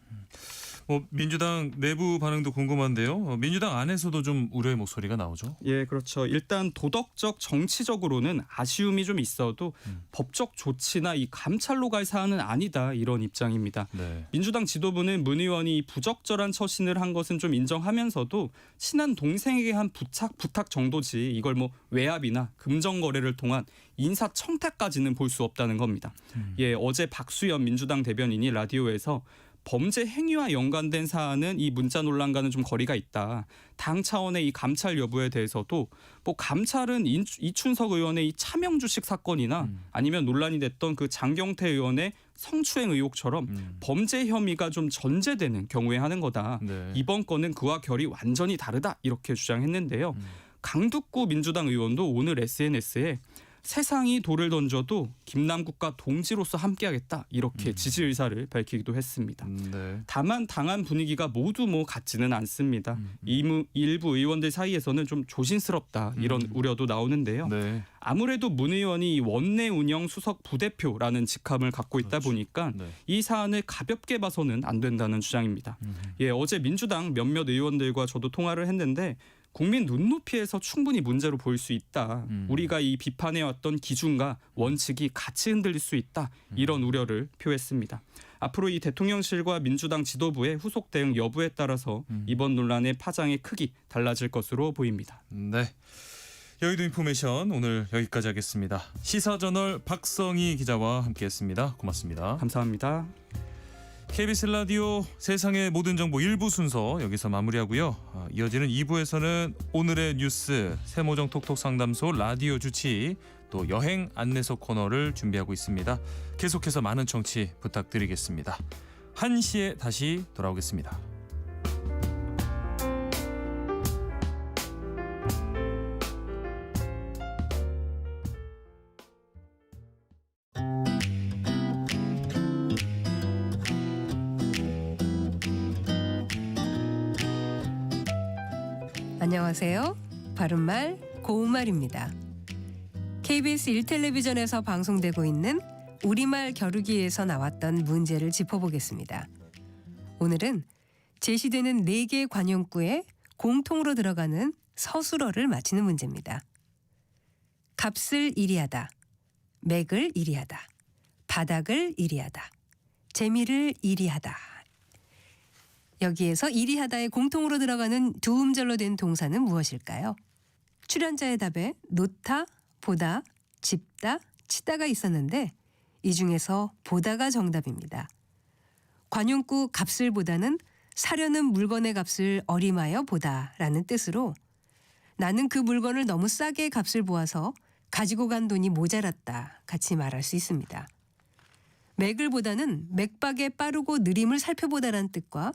뭐 민주당 내부 반응도 궁금한데요. 민주당 안에서도 좀 우려의 목소리가 나오죠. 예, 그렇죠. 일단 도덕적, 정치적으로는 아쉬움이 좀 있어도 법적 조치나 이 감찰로 갈 사안은 아니다 이런 입장입니다. 네. 민주당 지도부는 문 의원이 부적절한 처신을 한 것은 좀 인정하면서도 친한 동생에게 한 부탁 정도지 이걸 뭐 외압이나 금전 거래를 통한 인사 청탁까지는 볼 수 없다는 겁니다. 예, 어제 박수현 민주당 대변인이 라디오에서 범죄 행위와 연관된 사안은 이 문자 논란과는 좀 거리가 있다. 당 차원의 이 감찰 여부에 대해서도 뭐 감찰은 이춘석 의원의 이 차명 주식 사건이나 아니면 논란이 됐던 그 장경태 의원의 성추행 의혹처럼 범죄 혐의가 좀 전제되는 경우에 하는 거다. 네. 이번 건은 그와 결이 완전히 다르다. 이렇게 주장했는데요. 강두구 민주당 의원도 오늘 SNS에 세상이 돌을 던져도 김남국과 동지로서 함께하겠다 이렇게 지지 의사를 밝히기도 했습니다. 네. 다만 당한 분위기가 모두 같지는 않습니다. 일부 의원들 사이에서는 좀 조심스럽다 이런 우려도 나오는데요. 네. 아무래도 문 의원이 원내 운영 수석 부대표라는 직함을 갖고 있다 보니까 네. 이 사안을 가볍게 봐서는 안 된다는 주장입니다. 예, 어제 민주당 몇몇 의원들과 저도 통화를 했는데 국민 눈높이에서 충분히 문제로 보일 수 있다. 우리가 이 비판해왔던 기준과 원칙이 같이 흔들릴 수 있다. 이런 우려를 표했습니다. 앞으로 이 대통령실과 민주당 지도부의 후속 대응 여부에 따라서 이번 논란의 파장의 크기 달라질 것으로 보입니다. 네. 여의도 인포메이션 오늘 여기까지 하겠습니다. 시사저널 박성희 기자와 함께했습니다. 고맙습니다. 감사합니다. KBS 라디오 세상의 모든 정보 1부 순서 여기서 마무리하고요. 이어지는 2부에서는 오늘의 뉴스, 세모정 톡톡 상담소 라디오 주치, 또 여행 안내소 코너를 준비하고 있습니다. 계속해서 많은 청취 부탁드리겠습니다. 1시에 다시 돌아오겠습니다. 안녕하세요. 바른말 고운말입니다. KBS 1텔레비전에서 방송되고 있는 우리말 겨루기에서 나왔던 문제를 짚어보겠습니다. 오늘은 제시되는 4개의 관용구에 공통으로 들어가는 서술어를 맞히는 문제입니다. 값을 이리하다, 맥을 이리하다, 바닥을 이리하다, 재미를 이리하다. 여기에서 이리하다에 공통으로 들어가는 두 음절로 된 동사는 무엇일까요? 출연자의 답에 놓다, 보다, 짚다, 치다가 있었는데 이 중에서 보다가 정답입니다. 관용구 값을 보다는 사려는 물건의 값을 어림하여 보다라는 뜻으로 나는 그 물건을 너무 싸게 값을 보아서 가지고 간 돈이 모자랐다 같이 말할 수 있습니다. 맥을 보다는 맥박의 빠르고 느림을 살펴보다라는 뜻과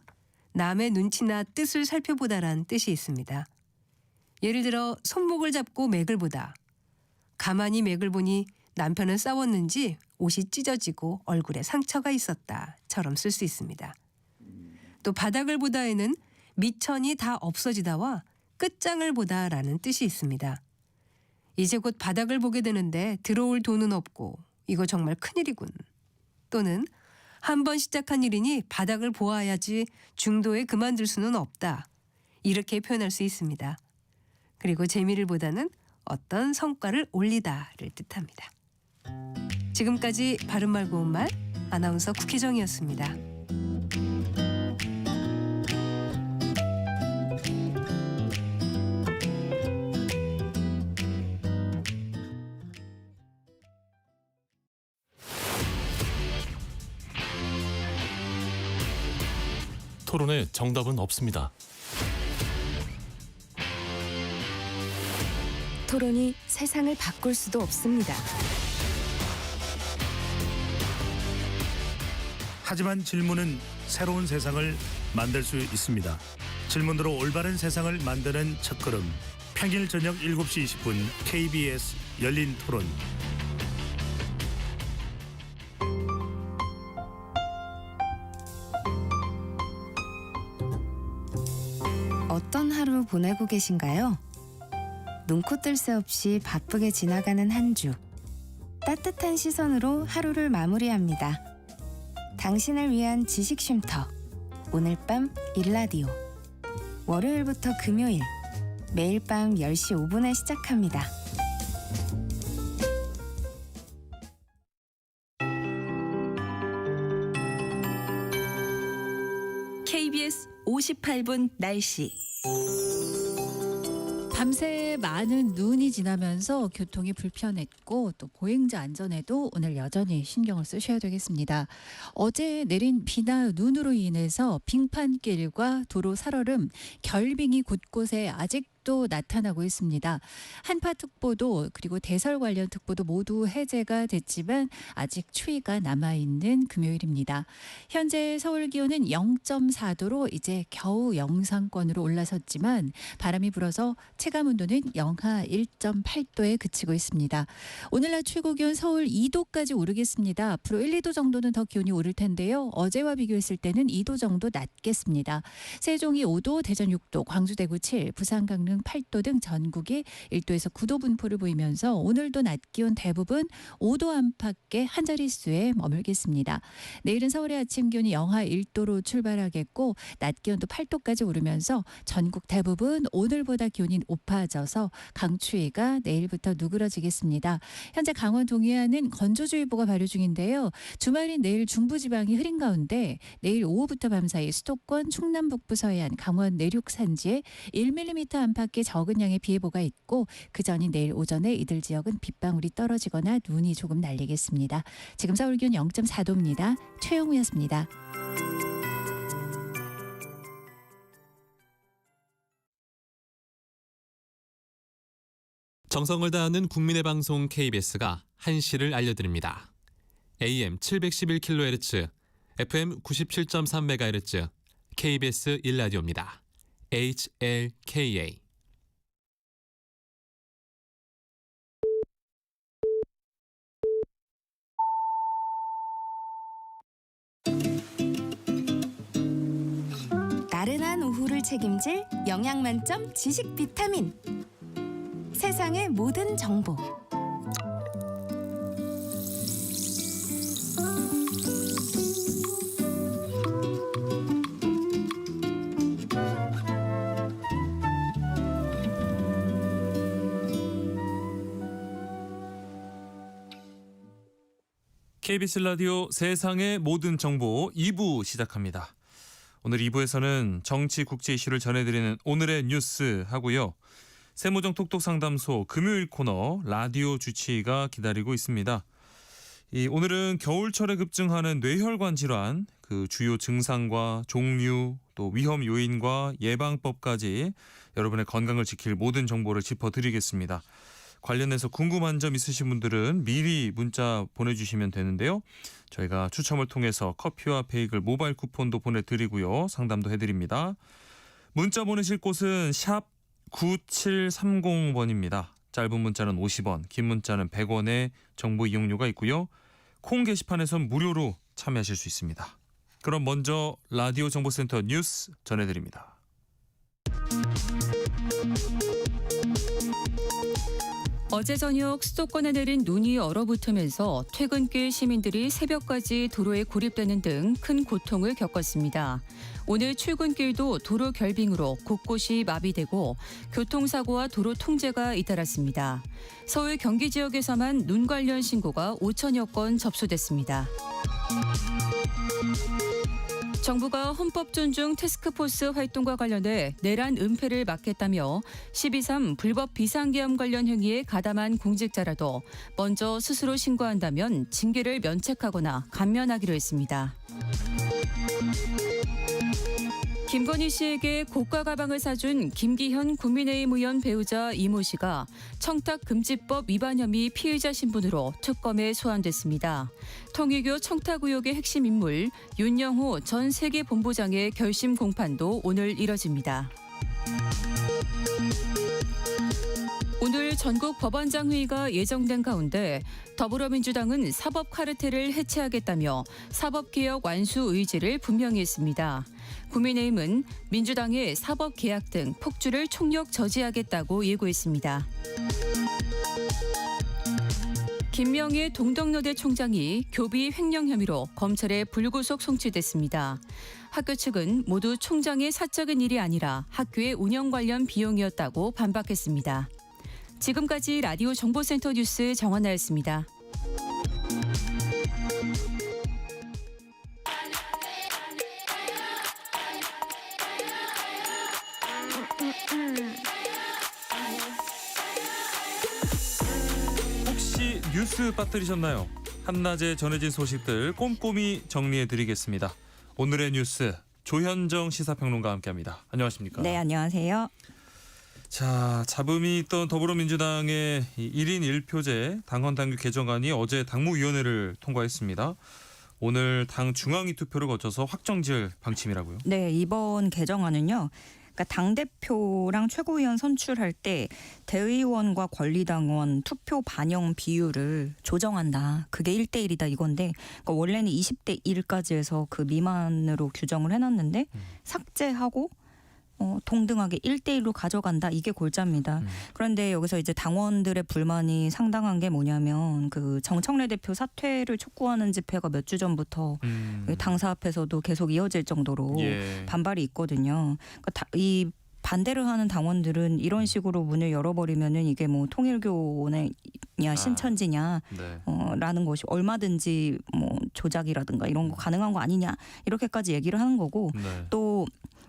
남의 눈치나 뜻을 살펴보다라는 뜻이 있습니다. 예를 들어 손목을 잡고 맥을 보다. 가만히 맥을 보니 남편은 싸웠는지 옷이 찢어지고 얼굴에 상처가 있었다처럼 쓸 수 있습니다. 또 바닥을 보다에는 미천이 다 없어지다와 끝장을 보다라는 뜻이 있습니다. 이제 곧 바닥을 보게 되는데 들어올 돈은 없고 이거 정말 큰일이군. 또는 한 번 시작한 일이니 바닥을 보아야지 중도에 그만둘 수는 없다. 이렇게 표현할 수 있습니다. 그리고 재미를 보다는 어떤 성과를 올리다를 뜻합니다. 지금까지 바른말 고운말 아나운서 국혜정이었습니다. 토론에 정답은 없습니다. 토론이 세상을 바꿀 수도 없습니다. 하지만 질문은 새로운 세상을 만들 수 있습니다. 질문으로 올바른 세상을 만드는 첫걸음. 평일 저녁 7시 20분 KBS 열린 토론. 어떤 하루 보내고 계신가요? 눈코 뜰 새 없이 바쁘게 지나가는 한 주. 따뜻한 시선으로 하루를 마무리합니다. 당신을 위한 지식 쉼터. 오늘 밤 일라디오. 월요일부터 금요일. 매일 밤 10시 5분에 시작합니다. KBS 58분 날씨. 밤새 많은 눈이 지나면서 교통이 불편했고 또 보행자 안전에도 오늘 여전히 신경을 쓰셔야 되겠습니다. 어제 내린 비나 눈으로 인해서 빙판길과 도로 살얼음, 결빙이 곳곳에 아직 소식도 나타나고 있습니다. 한파특보도 그리고 대설 관련 특보도 모두 해제가 됐지만 아직 추위가 남아있는 금요일입니다. 현재 서울 기온은 0.4도로 이제 겨우 영상권으로 올라섰지만 바람이 불어서 체감온도는 영하 1.8도에 그치고 있습니다. 오늘 낮 최고 기온 서울 2도까지 오르겠습니다. 앞으로 1, 2도 정도는 더 기온이 오를 텐데요. 어제와 비교했을 때는 2도 정도 낮겠습니다. 세종이 5도, 대전 6도, 광주, 대구 7, 부산, 강릉 8도 등 전국이 1도에서 9도 분포를 보이면서 오늘도 낮 기온 대부분 5도 안팎의 한 자릿수에 머물겠습니다. 내일은 서울의 아침 기온이 영하 1도로 출발하겠고 낮 기온도 8도까지 오르면서 전국 대부분 오늘보다 기온이 높아져서 강추위가 내일부터 누그러지겠습니다. 현재 강원 동해안은 건조주의보가 발효 중인데요. 주말인 내일 중부지방이 흐린 가운데 내일 오후부터 밤사이 수도권, 충남 북부 서해안, 강원 내륙 산지에 1mm 안팎의 적은 양의 비 예보가 있고 그 전인 내일 오전에 이들 지역은 빗방울이 떨어지거나 눈이 조금 날리겠습니다. 지금 서울 기온 0.4도입니다. 최영우였습니다. 정성을 다하는 국민의 방송 KBS가 한시를 알려드립니다. AM 711kHz, FM 97.3MHz, KBS 1라디오입니다. HLKA. 나른한 오후를 책임질 영양 만점 지식 비타민. 세상의 모든 정보. KBS 라디오 세상의 모든 정보 2부 시작합니다. 오늘 2부에서는 정치 국제 이슈를 전해드리는 오늘의 뉴스 하고요. 세무정 톡톡 상담소 금요일 코너 라디오 주치의가 기다리고 있습니다. 오늘은 겨울철에 급증하는 뇌혈관 질환, 그 주요 증상과 종류, 또 위험 요인과 예방법까지 여러분의 건강을 지킬 모든 정보를 짚어드리겠습니다. 관련해서 궁금한 점 있으신 분들은 미리 문자 보내주시면 되는데요. 저희가 추첨을 통해서 커피와 베이글 모바일 쿠폰도 보내드리고요. 상담도 해드립니다. 문자 보내실 곳은 샵 9730번입니다. 짧은 문자는 50원, 긴 문자는 100원의 정보 이용료가 있고요. 콩 게시판에선 무료로 참여하실 수 있습니다. 그럼 먼저 라디오 정보센터 뉴스 전해드립니다. 어제 저녁 수도권에 내린 눈이 얼어붙으면서 퇴근길 시민들이 새벽까지 도로에 고립되는 등 큰 고통을 겪었습니다. 오늘 출근길도 도로 결빙으로 곳곳이 마비되고 교통사고와 도로 통제가 잇따랐습니다. 서울 경기 지역에서만 눈 관련 신고가 5천여 건 접수됐습니다. 정부가 헌법 존중 태스크포스 활동과 관련해 내란 은폐를 막겠다며 12.3 불법 비상계엄 관련 행위에 가담한 공직자라도 먼저 스스로 신고한다면 징계를 면책하거나 감면하기로 했습니다. 김건희 씨에게 고가 가방을 사준 김기현 국민의힘 의원 배우자 이모 씨가 청탁금지법 위반 혐의 피의자 신분으로 특검에 소환됐습니다. 통일교 청탁 의혹의 핵심 인물 윤영호 전 세계본부장의 결심 공판도 오늘 이뤄집니다. 오늘 전국 법원장 회의가 예정된 가운데 더불어민주당은 사법 카르텔을 해체하겠다며 사법개혁 완수 의지를 분명히 했습니다. 국민의힘은 민주당의 사법개혁 등 폭주를 총력 저지하겠다고 예고했습니다. 김명희 동덕여대 총장이 교비 횡령 혐의로 검찰에 불구속 송치됐습니다. 학교 측은 모두 총장의 사적인 일이 아니라 학교의 운영 관련 비용이었다고 반박했습니다. 지금까지 라디오 정보센터 뉴스 정원나였습니다. 혹시 뉴스 빠뜨리셨나요? 한낮에 전해진 소식들 꼼꼼히 정리해드리겠습니다. 오늘의 뉴스 조현정 시사평론가와 함께합니다. 안녕하십니까? 네, 안녕하세요. 자, 잡음이 있던 더불어민주당의 1인 1표제 당헌 당규 개정안이 어제 당무위원회를 통과했습니다. 오늘 당 중앙위 투표를 거쳐서 확정지을 방침이라고요? 네, 이번 개정안은요. 그러니까 당대표랑 최고위원 선출할 때 대의원과 권리당원 투표 반영 비율을 조정한다. 그게 1대1이다 이건데 그러니까 원래는 20대 1까지 해서 그 미만으로 규정을 해놨는데 삭제하고 동등하게 1대1로 가져간다. 이게 골자입니다. 그런데 여기서 이제 당원들의 불만이 상당한 게 뭐냐면 그 정청래 대표 사퇴를 촉구하는 집회가 몇 주 전부터 당사 앞에서도 계속 이어질 정도로 반발이 있거든요. 그러니까 이 반대를 하는 당원들은 이런 식으로 문을 열어버리면은 이게 뭐 통일교냐 신천지냐 라는 것이 얼마든지 뭐 조작이라든가 이런 거 가능한 거 아니냐 이렇게까지 얘기를 하는 거고 또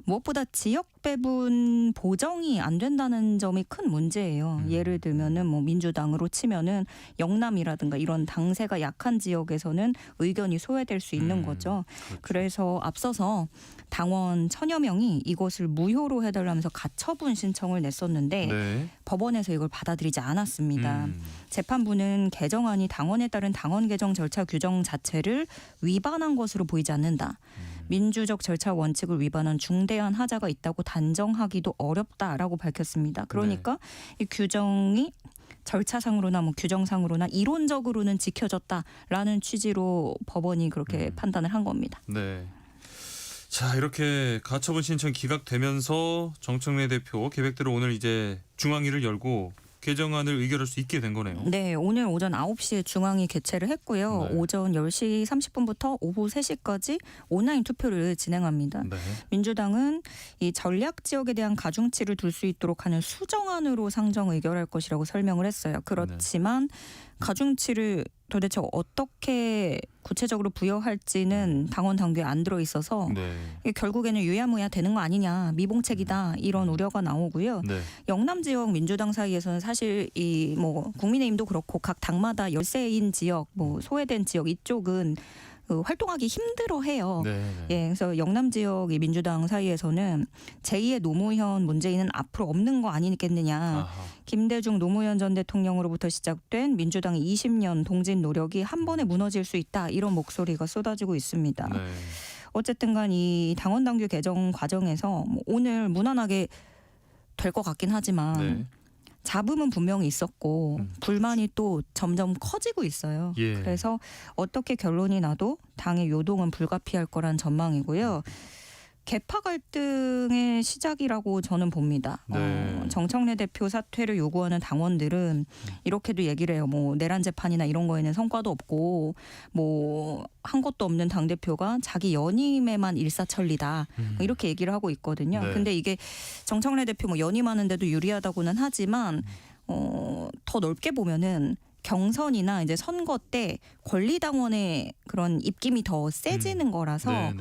무엇보다 지역 배분 보정이 안 된다는 점이 큰 문제예요. 예를 들면은 뭐 민주당으로 치면은 영남이라든가 이런 당세가 약한 지역에서는 의견이 소외될 수 있는 거죠. 그렇죠. 그래서 앞서서 당원 1000여 명이 이것을 무효로 해달라면서 가처분 신청을 냈었는데 법원에서 이걸 받아들이지 않았습니다. 재판부는 개정안이 당원에 따른 당원 개정 절차 규정 자체를 위반한 것으로 보이지 않는다. 민주적 절차 원칙을 위반한 중대한 하자가 있다고 단정하기도 어렵다라고 밝혔습니다. 그러니까 이 규정이 절차상으로나 뭐 규정상으로나 이론적으로는 지켜졌다라는 취지로 법원이 그렇게 판단을 한 겁니다. 네. 자, 이렇게 가처분 신청 기각되면서 정청래 대표 계획대로 오늘 이제 중앙위를 열고 개정안을 의결할 수 있게 된 거네요. 네, 오늘 오전 9시에 중앙위 개최를 했고요. 오전 10시 30분부터 오후 3시까지 온라인 투표를 진행합니다. 민주당은 이 전략 지역에 대한 가중치를 둘 수 있도록 하는 수정안으로 상정 의결할 것이라고 설명을 했어요. 그렇지만 가중치를 도대체 어떻게 구체적으로 부여할지는 당원 당규에 안 들어 있어서 이게 결국에는 유야무야 되는 거 아니냐, 미봉책이다 이런 우려가 나오고요. 영남 지역 민주당 사이에서는 사실 이 뭐 국민의힘도 그렇고 각 당마다 열세인 지역, 뭐 소외된 지역 이쪽은 활동하기 힘들어해요. 예, 그래서 영남 지역의 민주당 사이에서는 제2의 노무현 문재인은 앞으로 없는 거 아니겠느냐. 김대중 노무현 전 대통령으로부터 시작된 민주당의 20년 동진 노력이 한 번에 무너질 수 있다. 이런 목소리가 쏟아지고 있습니다. 어쨌든 간 이 당원 당규 개정 과정에서 뭐 오늘 무난하게 될 것 같긴 하지만 잡음은 분명히 있었고 불만이 또 점점 커지고 있어요. 그래서 어떻게 결론이 나도 당의 요동은 불가피할 거란 전망이고요. 계파 갈등의 시작이라고 저는 봅니다. 정청래 대표 사퇴를 요구하는 당원들은 이렇게도 얘기를 해요. 뭐 내란 재판이나 이런 거에는 성과도 없고 뭐 한 것도 없는 당대표가 자기 연임에만 일사천리다. 뭐 이렇게 얘기를 하고 있거든요. 근데 이게 정청래 대표 뭐 연임하는데도 유리하다고는 하지만 더 넓게 보면은 경선이나 이제 선거 때 권리당원의 그런 입김이 더 세지는 거라서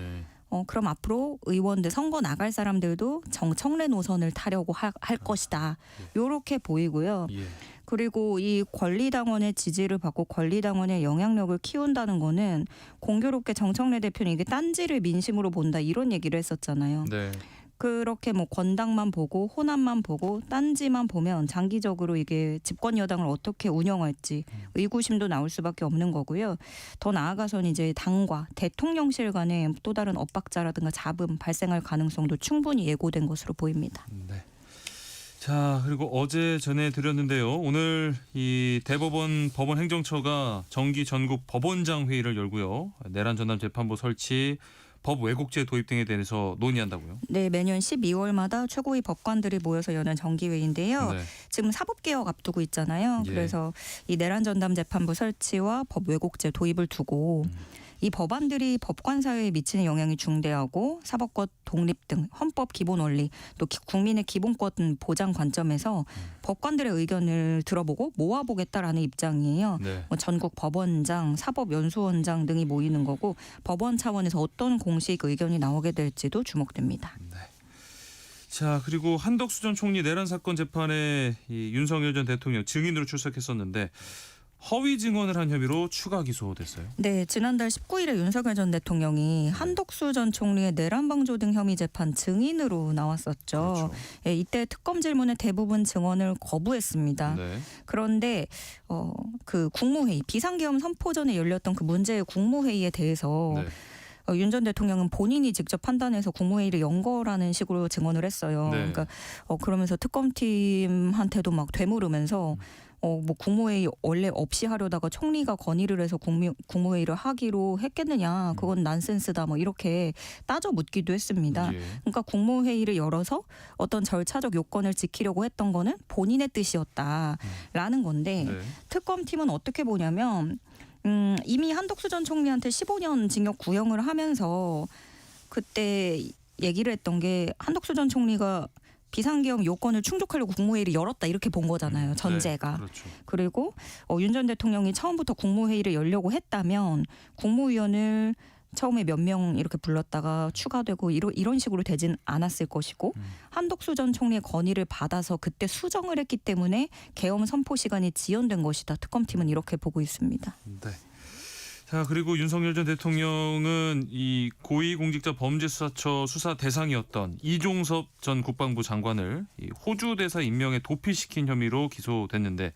그럼 앞으로 의원들 선거 나갈 사람들도 정청래 노선을 타려고 할 것이다. 이렇게 보이고요. 그리고 이 권리당원의 지지를 받고 권리당원의 영향력을 키운다는 거는 공교롭게 정청래 대표는 이게 딴지를 민심으로 본다 이런 얘기를 했었잖아요. 그렇게 뭐 권당만 보고 호남만 보고 딴지만 보면 장기적으로 이게 집권 여당을 어떻게 운영할지 의구심도 나올 수밖에 없는 거고요. 더 나아가서는 이제 당과 대통령실 간의 또 다른 엇박자라든가 잡음 발생할 가능성도 충분히 예고된 것으로 보입니다. 자, 그리고 어제 전해드렸는데요. 오늘 이 대법원 법원행정처가 정기 전국 법원장 회의를 열고요. 내란 전담 재판부 설치, 법 왜곡죄 도입 등에 대해서 논의한다고요? 네, 매년 12월마다 최고위 법관들이 모여서 여는 정기회의인데요. 지금 사법개혁 앞두고 있잖아요. 그래서 이 내란 전담 재판부 설치와 법 왜곡죄 도입을 두고 이 법안들이 법관 사회에 미치는 영향이 중대하고 사법권 독립 등 헌법 기본 원리 또 국민의 기본권 보장 관점에서 법관들의 의견을 들어보고 모아보겠다라는 입장이에요. 뭐 전국 법원장, 사법연수원장 등이 모이는 거고 법원 차원에서 어떤 공식 의견이 나오게 될지도 주목됩니다. 자, 그리고 한덕수 전 총리 내란 사건 재판에 이 윤석열 전 대통령 증인으로 출석했었는데 허위 증언을 한 혐의로 추가 기소됐어요. 네, 지난달 19일에 윤석열 전 대통령이 한덕수 전 총리의 내란방조 등 혐의 재판 증인으로 나왔었죠. 그렇죠. 예, 이때 특검 질문의 대부분 증언을 거부했습니다. 네. 그런데 그 국무회의 비상계엄 선포 전에 열렸던 그 문제의 국무회의에 대해서 네. 윤 전 대통령은 본인이 직접 판단해서 국무회의를 연 거라는 식으로 증언을 했어요. 네. 그러니까 그러면서 특검팀한테도 막 되물으면서 뭐 국무회의 원래 없이 하려다가 총리가 건의를 해서 국무회의를 하기로 했겠느냐, 그건 난센스다, 뭐 이렇게 따져 묻기도 했습니다. 예. 그러니까 국무회의를 열어서 어떤 절차적 요건을 지키려고 했던 거는 본인의 뜻이었다라는 건데 네. 특검팀은 어떻게 보냐면 이미 한덕수 전 총리한테 15년 징역 구형을 하면서 그때 얘기를 했던 게 한덕수 전 총리가 비상계엄 요건을 충족하려고 국무회의를 열었다 이렇게 본 거잖아요. 전제가. 네, 그렇죠. 그리고 윤 전 대통령이 처음부터 국무회의를 열려고 했다면 국무위원을 처음에 몇 명 이렇게 불렀다가 추가되고 이런 식으로 되진 않았을 것이고 한덕수 전 총리의 건의를 받아서 그때 수정을 했기 때문에 계엄 선포 시간이 지연된 것이다. 특검팀은 이렇게 보고 있습니다. 네. 자, 그리고 윤석열 전 대통령은 이 고위공직자범죄수사처 수사 대상이었던 이종섭 전 국방부 장관을 이 호주 대사 임명에 도피시킨 혐의로 기소됐는데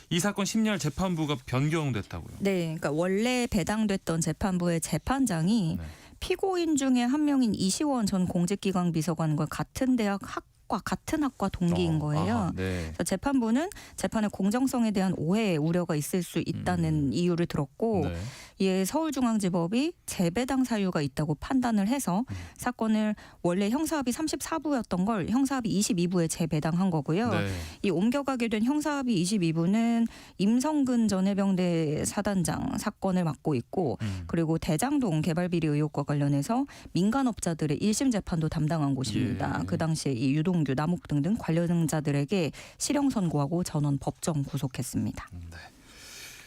이 사건 심리할 재판부가 변경됐다고요. 네, 그러니까 원래 배당됐던 재판부의 재판장이 네. 피고인 중에 한 명인 이시원 전 공직기강 비서관과 같은 대학 같은 학과 동기인 거예요. 아하, 네. 그래서 재판부는 재판의 공정성에 대한 오해, 우려가 있을 수 있다는 이유를 들었고 네. 이에 서울중앙지법이 재배당 사유가 있다고 판단을 해서 사건을 원래 형사합의 34부였던 걸 형사합의 22부에 재배당한 거고요. 네. 이 옮겨가게 된 형사합의 22부는 임성근 전 해병대 사단장 사건을 맡고 있고 그리고 대장동 개발비리 의혹과 관련해서 민간업자들의 1심 재판도 담당한 곳입니다. 예. 그 당시에 이 유동규, 남욱 등등 관련자들에게 실형 선고하고 전원 법정 구속했습니다. 네.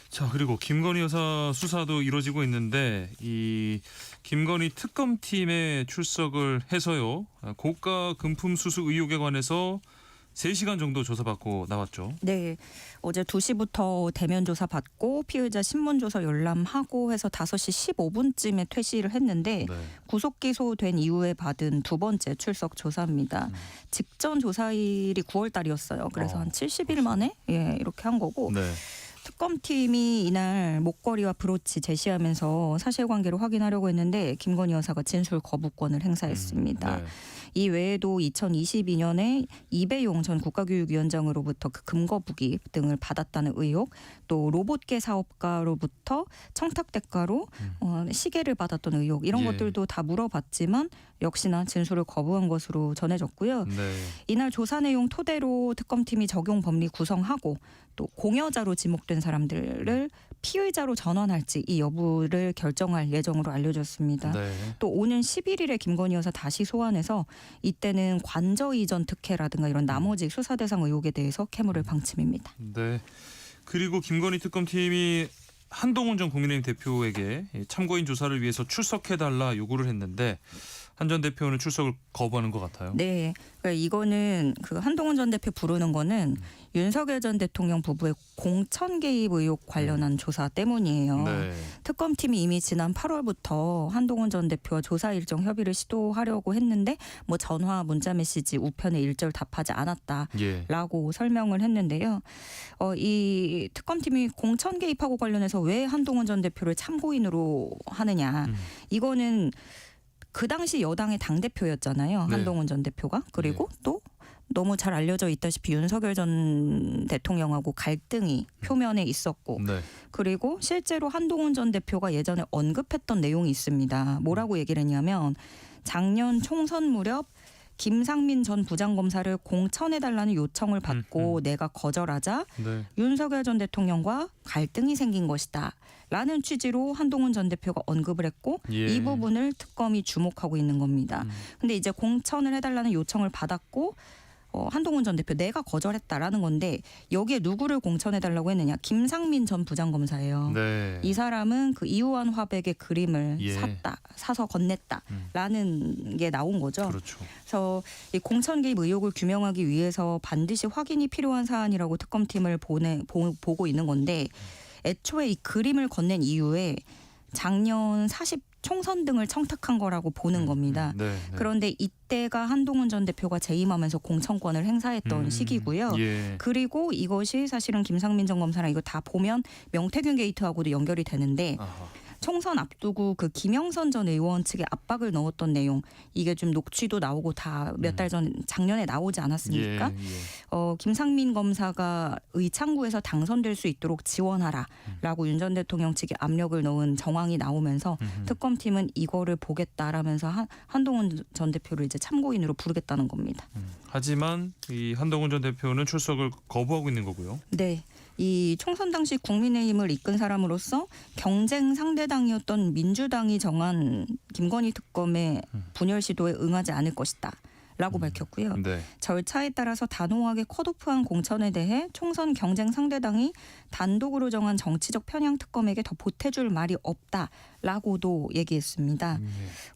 자, 그리고 김건희 여사 수사도 이루어지고 있는데 이 김건희 특검팀에 출석을 해서요. 고가 금품 수수 의혹에 관해서 3시간 정도 조사받고 나왔죠. 네. 어제 2시부터 대면 조사 받고 피의자 신문 조서 열람하고 해서 5시 15분쯤에 퇴실을 했는데 네. 구속 기소된 이후에 받은 두 번째 출석 조사입니다. 직전 조사일이 9월 달이었어요. 그래서 한 70일 만에 이렇게 한 거고 네. 특검팀이 이날 목걸이와 브로치 제시하면서 사실관계를 확인하려고 했는데 김건희 여사가 진술 거부권을 행사했습니다. 네. 이 외에도 2022년에 이배용 전 국가교육위원장으로부터 그 금거북이 등을 받았다는 의혹, 또 로봇계 사업가로부터 청탁 대가로 시계를 받았던 의혹 이런 예. 것들도 다 물어봤지만 역시나 진술을 거부한 것으로 전해졌고요. 네. 이날 조사 내용 토대로 특검팀이 적용 법리 구성하고 또 공여자로 지목된 사람들을 피의자로 전환할지 이 여부를 결정할 예정으로 알려졌습니다. 네. 또 오는 11일에 김건희 여사 다시 소환해서 이때는 관저 이전 특혜라든가 이런 나머지 수사 대상 의혹에 대해서 캐물을 방침입니다. 네. 그리고 김건희 특검팀이 한동훈 전 국민의힘 대표에게 참고인 조사를 위해서 출석해달라 요구를 했는데 한 전 대표는 출석을 거부하는 것 같아요. 네, 그러니까 이거는 그 한동훈 전 대표 부르는 거는 윤석열 전 대통령 부부의 공천 개입 의혹 관련한 조사 때문이에요. 네. 특검팀이 이미 지난 8월부터 한동훈 전 대표와 조사 일정 협의를 시도하려고 했는데 뭐 전화, 문자 메시지, 우편에 일절 답하지 않았다라고 예. 설명을 했는데요. 이 특검팀이 공천 개입하고 관련해서 왜 한동훈 전 대표를 참고인으로 하느냐. 이거는 그 당시 여당의 당대표였잖아요. 네. 한동훈 전 대표가. 그리고 또 너무 잘 알려져 있다시피 윤석열 전 대통령하고 갈등이 표면에 있었고 네. 그리고 실제로 한동훈 전 대표가 예전에 언급했던 내용이 있습니다. 뭐라고 얘기를 했냐면 작년 총선 무렵 김상민 전 부장검사를 공천해달라는 요청을 받고 내가 거절하자 네. 윤석열 전 대통령과 갈등이 생긴 것이다. 라는 취지로 한동훈 전 대표가 언급을 했고 예. 이 부분을 특검이 주목하고 있는 겁니다. 근데 이제 공천을 해달라는 요청을 받았고 한동훈 전 대표 내가 거절했다라는 건데 여기에 누구를 공천해달라고 했느냐. 김상민 전 부장검사예요. 네. 이 사람은 그 이우환 화백의 그림을 예. 사서 건넸다라는 게 나온 거죠. 그렇죠. 그래서 이 공천 개입 의혹을 규명하기 위해서 반드시 확인이 필요한 사안이라고 특검팀을 보고 있는 건데 애초에 이 그림을 건넨 이후에 작년 40 총선 등을 청탁한 거라고 보는 겁니다. 네, 네. 그런데 이때가 한동훈 전 대표가 재임하면서 공천권을 행사했던 시기고요. 예. 그리고 이것이 사실은 김상민 전 검사랑 이거 다 보면 명태균 게이트하고도 연결이 되는데 아하. 총선 앞두고 그 김영선 전 의원 측에 압박을 넣었던 내용 이게 좀 녹취도 나오고 다 몇 달 전 작년에 나오지 않았습니까? 김상민 검사가 의창구에서 당선될 수 있도록 지원하라라고 윤 전 대통령 측에 압력을 넣은 정황이 나오면서 특검팀은 이거를 보겠다라면서 한동훈 전 대표를 이제 참고인으로 부르겠다는 겁니다. 하지만 이 한동훈 전 대표는 출석을 거부하고 있는 거고요. 네. 이 총선 당시 국민의힘을 이끈 사람으로서 경쟁 상대당이었던 민주당이 정한 김건희 특검의 분열 시도에 응하지 않을 것이다. 라고 밝혔고요. 네. 절차에 따라서 단호하게 컷오프한 공천에 대해 총선 경쟁 상대당이 단독으로 정한 정치적 편향 특검에게 더 보태줄 말이 없다라고도 얘기했습니다.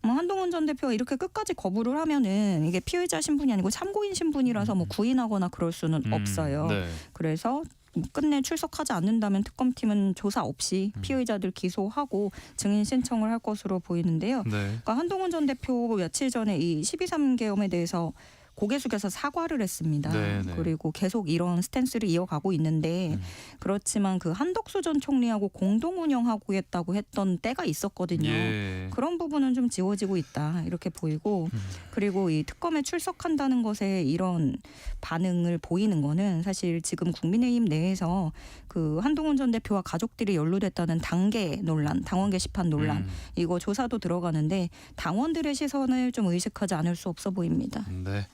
한동훈 전 대표가 이렇게 끝까지 거부를 하면은 이게 피의자 신분이 아니고 참고인 신분이라서 뭐 구인하거나 그럴 수는 없어요. 네. 그래서 끝내 출석하지 않는다면 특검팀은 조사 없이 피의자들 기소하고 증인 신청을 할 것으로 보이는데요. 네. 그러니까 한동훈 전 대표 며칠 전에 이 12.3 계엄에 대해서 고개 숙여서 사과를 했습니다. 네네. 그리고 계속 이런 스탠스를 이어가고 있는데 그렇지만 그 한덕수 전 총리하고 공동 운영하겠다고 했던 때가 있었거든요. 예. 그런 부분은 좀 지워지고 있다 이렇게 보이고 그리고 이 특검에 출석한다는 것에 이런 반응을 보이는 거는 사실 지금 국민의힘 내에서 그 한동훈 전 대표와 가족들이 연루됐다는 당계 논란, 당원 게시판 논란 이거 조사도 들어가는데 당원들의 시선을 좀 의식하지 않을 수 없어 보입니다. 네.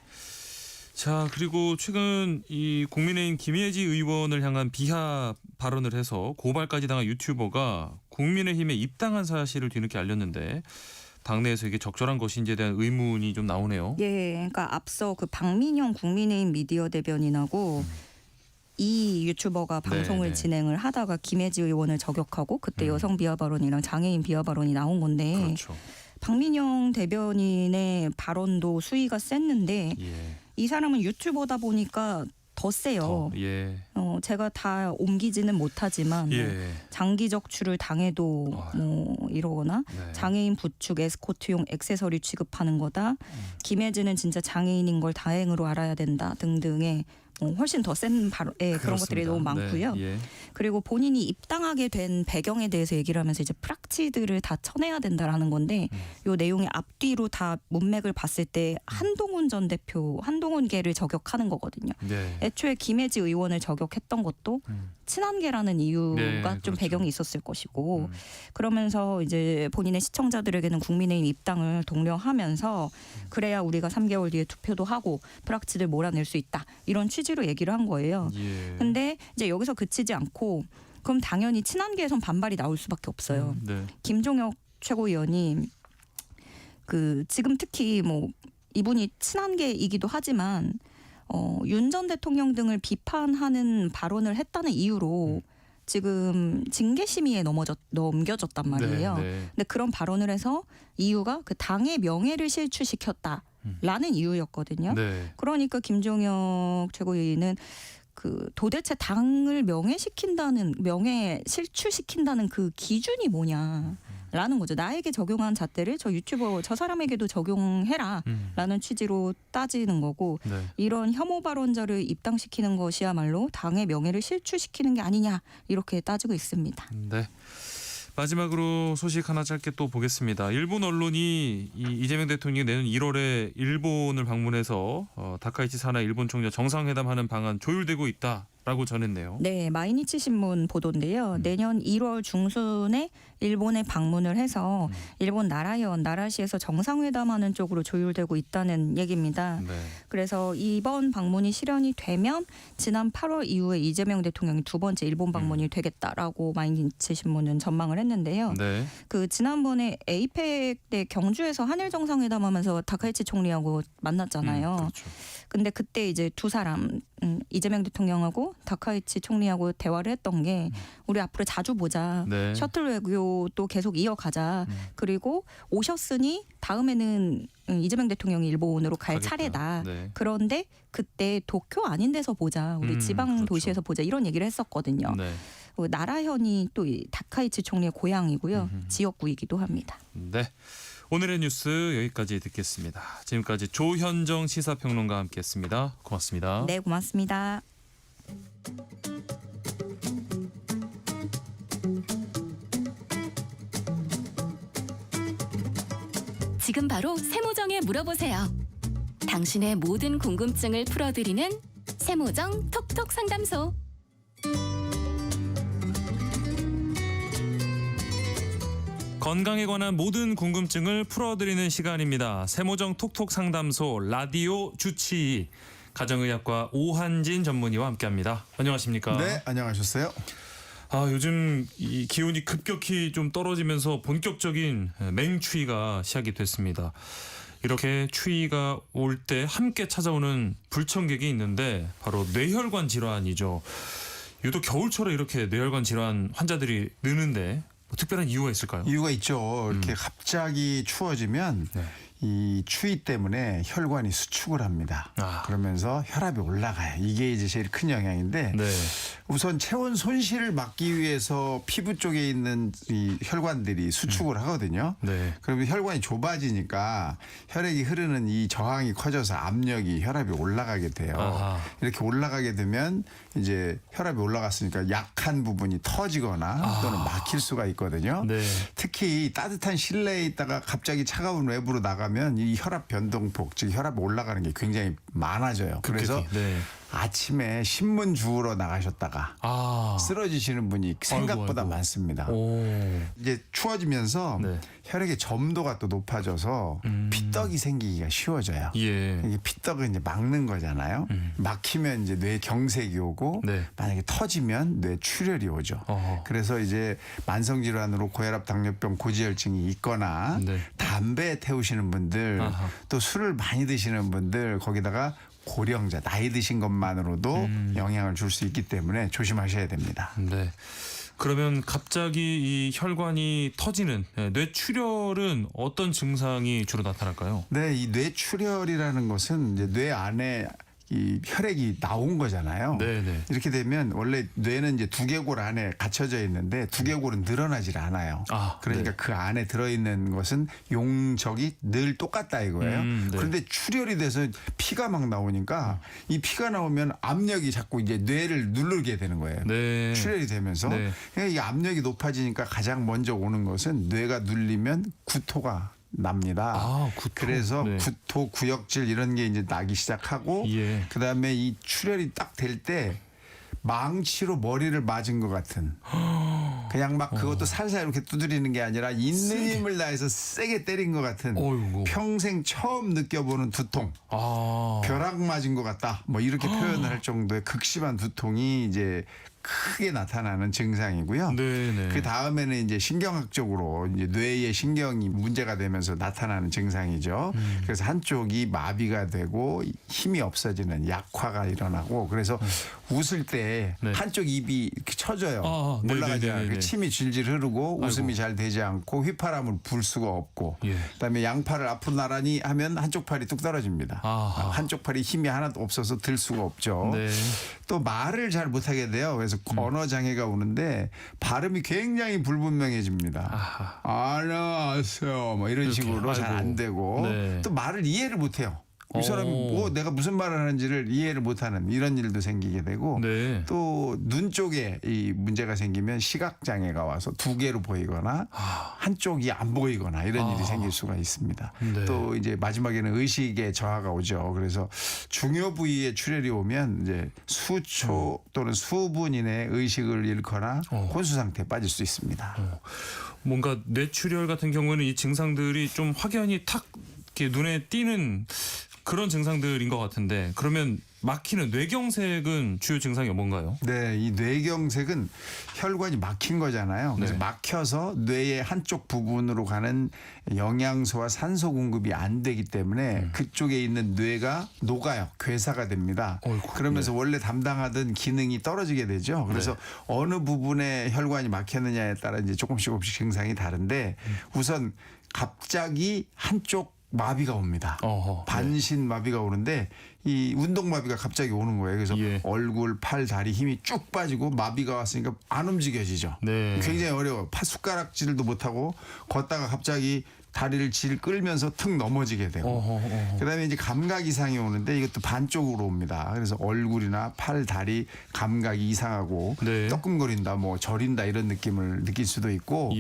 자, 그리고 최근 이 국민의힘 김예지 의원을 향한 비하 발언을 해서 고발까지 당한 유튜버가 국민의힘에 입당한 사실을 뒤늦게 알렸는데 당내에서 이게 적절한 것인지에 대한 의문이 좀 나오네요. 예, 그러니까 앞서 그 박민영 국민의힘 미디어 대변인하고 이 유튜버가 방송을 네네. 진행을 하다가 김예지 의원을 저격하고 그때 여성 비하 발언이랑 장애인 비하 발언이 나온 건데 그렇죠. 박민영 대변인의 발언도 수위가 셌는데 예. 이 사람은 유튜버다 보니까 더 세요. 예. 제가 다 옮기지는 못하지만 뭐 예. 장기 적출을 당해도 뭐 이러거나 네. 장애인 부축 에스코트용 액세서리 취급하는 거다. 김혜진은 진짜 장애인인 걸 다행으로 알아야 된다 등등의 훨씬 더 센 그런 것들이 너무 많고요. 네. 예. 그리고 본인이 입당하게 된 배경에 대해서 얘기를 하면서 이제 프락치들을 다 쳐내야 된다라는 건데 요 내용의 앞뒤로 다 문맥을 봤을 때 한동훈 전 대표, 한동훈계를 저격하는 거거든요. 네. 애초에 김혜지 의원을 저격했던 것도 친한계라는 이유가 네, 좀 그렇죠. 배경이 있었을 것이고 그러면서 이제 본인의 시청자들에게는 국민의힘 입당을 독려하면서 그래야 우리가 3개월 뒤에 투표도 하고 프락치들 몰아낼 수 있다. 이런 취지로 얘기를 한 거예요. 예. 근데 이제 여기서 그치지 않고 그럼 당연히 친한계에선 반발이 나올 수밖에 없어요. 네. 김종혁 최고위원이 그 지금 특히 뭐 이분이 친한계이기도 하지만 윤 전 대통령 등을 비판하는 발언을 했다는 이유로 지금 징계 심의에 넘겨졌단 말이에요. 네, 네. 근데 그런 발언을 해서 이유가 그 당의 명예를 실추시켰다라는 이유였거든요. 네. 그러니까 김종혁 최고위원은 그 도대체 당을 명예 실추시킨다는 그 기준이 뭐냐라는 거죠. 나에게 적용한 잣대를 저 유튜버 저 사람에게도 적용해라라는 취지로 따지는 거고 네. 이런 혐오 발언자를 입당시키는 것이야말로 당의 명예를 실추시키는 게 아니냐 이렇게 따지고 있습니다. 네. 마지막으로 소식 하나 짧게 또 보겠습니다. 일본 언론이 이재명 대통령이 내년 1월에 일본을 방문해서 다카이치 사나 일본 총리와 정상회담하는 방안 조율되고 있다라고 전했네요. 네, 마이니치 신문 보도인데요. 내년 1월 중순에 일본에 방문을 해서 일본 나라시에서 정상회담하는 쪽으로 조율되고 있다는 얘기입니다. 네. 그래서 이번 방문이 실현이 되면 지난 8월 이후에 이재명 대통령이 두 번째 일본 방문이 되겠다라고 마이니치 신문은 전망을 했는데요. 네. 그 지난번에 에이펙 때 경주에서 한일 정상회담하면서 다카이치 총리하고 만났잖아요. 그렇죠. 근데 그때 이제 두 사람 이재명 대통령하고 다카이치 총리하고 대화를 했던 게 우리 앞으로 자주 보자. 네. 셔틀 외교도 계속 이어가자. 그리고 오셨으니 다음에는 이재명 대통령이 일본으로 갈 가겠다. 차례다. 네. 그런데 그때 도쿄 아닌 데서 보자. 우리 지방 그렇죠. 도시에서 보자. 이런 얘기를 했었거든요. 네. 나라현이 또 이 다카이치 총리의 고향이고요. 지역구이기도 합니다. 네. 오늘의 뉴스 여기까지 듣겠습니다. 지금까지 조현정 시사평론가와 함께했습니다. 고맙습니다. 네, 고맙습니다. 지금 바로 세모정에 물어보세요. 당신의 모든 궁금증을 풀어드리는 세모정 톡톡 상담소. 건강에 관한 모든 궁금증을 풀어드리는 시간입니다. 세모정 톡톡 상담소 라디오 주치의 가정의학과 오한진 전문의와 함께합니다. 안녕하십니까? 네, 안녕하셨어요? 요즘 이 기온이 급격히 좀 떨어지면서 본격적인 맹추위가 시작이 됐습니다. 이렇게 추위가 올 때 함께 찾아오는 불청객이 있는데 바로 뇌혈관 질환이죠. 유독 겨울철에 이렇게 뇌혈관 질환 환자들이 느는데 뭐 특별한 이유가 있을까요? 이유가 있죠. 이렇게 갑자기 추워지면 이 추위 때문에 혈관이 수축을 합니다. 그러면서 혈압이 올라가요. 이게 이제 제일 큰 영향인데 우선 체온 손실을 막기 위해서 피부 쪽에 있는 이 혈관들이 수축을 하거든요. 그러면 혈관이 좁아지니까 혈액이 흐르는 이 저항이 커져서 압력이 혈압이 올라가게 돼요. 이렇게 올라가게 되면 이제 혈압이 올라갔으니까 약한 부분이 터지거나 또는 막힐 수가 있거든요. 특히 따뜻한 실내에 있다가 갑자기 차가운 외부로 나가면 이 혈압 변동폭, 즉 혈압이 올라가는 게 굉장히 많아져요. 그래서 아침에 신문 주우러 나가셨다가 쓰러지시는 분이 생각보다 많습니다. 이제 추워지면서 혈액의 점도가 또 높아져서 피떡이 생기기가 쉬워져요. 이게 피떡은 이제 막는 거잖아요. 막히면 이제 뇌 경색이 오고 만약에 터지면 뇌 출혈이 오죠. 그래서 이제 만성 질환으로 고혈압, 당뇨병, 고지혈증이 있거나 담배 태우시는 분들 또 술을 많이 드시는 분들 거기다가 고령자, 나이 드신 것만으로도 영향을 줄 수 있기 때문에 조심하셔야 됩니다. 네. 그러면 갑자기 이 혈관이 터지는 뇌출혈은 어떤 증상이 주로 나타날까요? 네, 이 뇌출혈이라는 것은 이제 뇌 안에 이 혈액이 나온 거잖아요. 이렇게 되면 원래 뇌는 이제 두개골 안에 갇혀져 있는데 두개골은 늘어나질 않아요. 그러니까 그 안에 들어있는 것은 용적이 늘 똑같다 이거예요. 그런데 출혈이 돼서 피가 막 나오니까 이 피가 나오면 압력이 자꾸 이제 뇌를 누르게 되는 거예요. 출혈이 되면서 그러니까 이 압력이 높아지니까 가장 먼저 오는 것은 뇌가 눌리면 구토가 납니다. 그래서 구토, 구역질 이런 게 이제 나기 시작하고 그다음에 이 출혈이 딱 될 때 망치로 머리를 맞은 것 같은 그냥 막 그것도 살살 이렇게 두드리는 게 아니라 있는 힘을 다해서 세게 때린 것 같은 평생 처음 느껴보는 두통 벼락 맞은 것 같다 뭐 이렇게 표현을 할 정도의 극심한 두통이 이제 크게 나타나는 증상이고요. 그 다음에는 이제 신경학적으로 이제 뇌의 신경이 문제가 되면서 나타나는 증상이죠. 그래서 한쪽이 마비가 되고 힘이 없어지는 약화가 일어나고 그래서 웃을 때 한쪽 입이 이렇게 쳐져요. 올라가지 않아요. 침이 질질 흐르고 웃음이 잘 되지 않고 휘파람을 불 수가 없고 그다음에 양팔을 앞으로 나란히 하면 한쪽 팔이 뚝 떨어집니다. 한쪽 팔이 힘이 하나도 없어서 들 수가 없죠. 또 말을 잘 못하게 돼요. 그래서 언어 장애가 오는데 발음이 굉장히 불분명해집니다. 안녕하세요. 뭐 이런 식으로 잘 안 되고 또 말을 이해를 못해요. 이 사람이 내가 무슨 말을 하는지를 이해를 못하는 이런 일도 생기게 되고 또 눈 쪽에 이 문제가 생기면 시각 장애가 와서 두 개로 보이거나 한쪽이 안 보이거나 이런 일이 생길 수가 있습니다. 또 이제 마지막에는 의식의 저하가 오죠. 그래서 중요 부위에 출혈이 오면 이제 수초 또는 수분 이내 의식을 잃거나 혼수 상태에 빠질 수 있습니다. 뭔가 뇌출혈 같은 경우는 이 증상들이 좀 확연히 탁 이렇게 눈에 띄는 그런 증상들인 것 같은데 그러면 막히는 뇌경색은 주요 증상이 뭔가요? 네, 이 뇌경색은 혈관이 막힌 거잖아요. 그래서 막혀서 뇌의 한쪽 부분으로 가는 영양소와 산소 공급이 안 되기 때문에 그쪽에 있는 뇌가 녹아요. 괴사가 됩니다. 그러면서 원래 담당하던 기능이 떨어지게 되죠. 그래서 어느 부분에 혈관이 막혔느냐에 따라 이제 조금씩 증상이 다른데 우선 갑자기 한쪽 마비가 옵니다. 어허, 반신 마비가 오는데 이 운동 마비가 갑자기 오는 거예요. 그래서 얼굴, 팔, 다리 힘이 쭉 빠지고 마비가 왔으니까 안 움직여지죠. 네. 굉장히 어려워. 숟가락질도 못하고 걷다가 갑자기 다리를 질 끌면서 툭 넘어지게 되고 그다음에 이제 감각 이상이 오는데 이것도 반쪽으로 옵니다. 그래서 얼굴이나 팔, 다리 감각이 이상하고 떠끔거린다, 뭐 저린다 이런 느낌을 느낄 수도 있고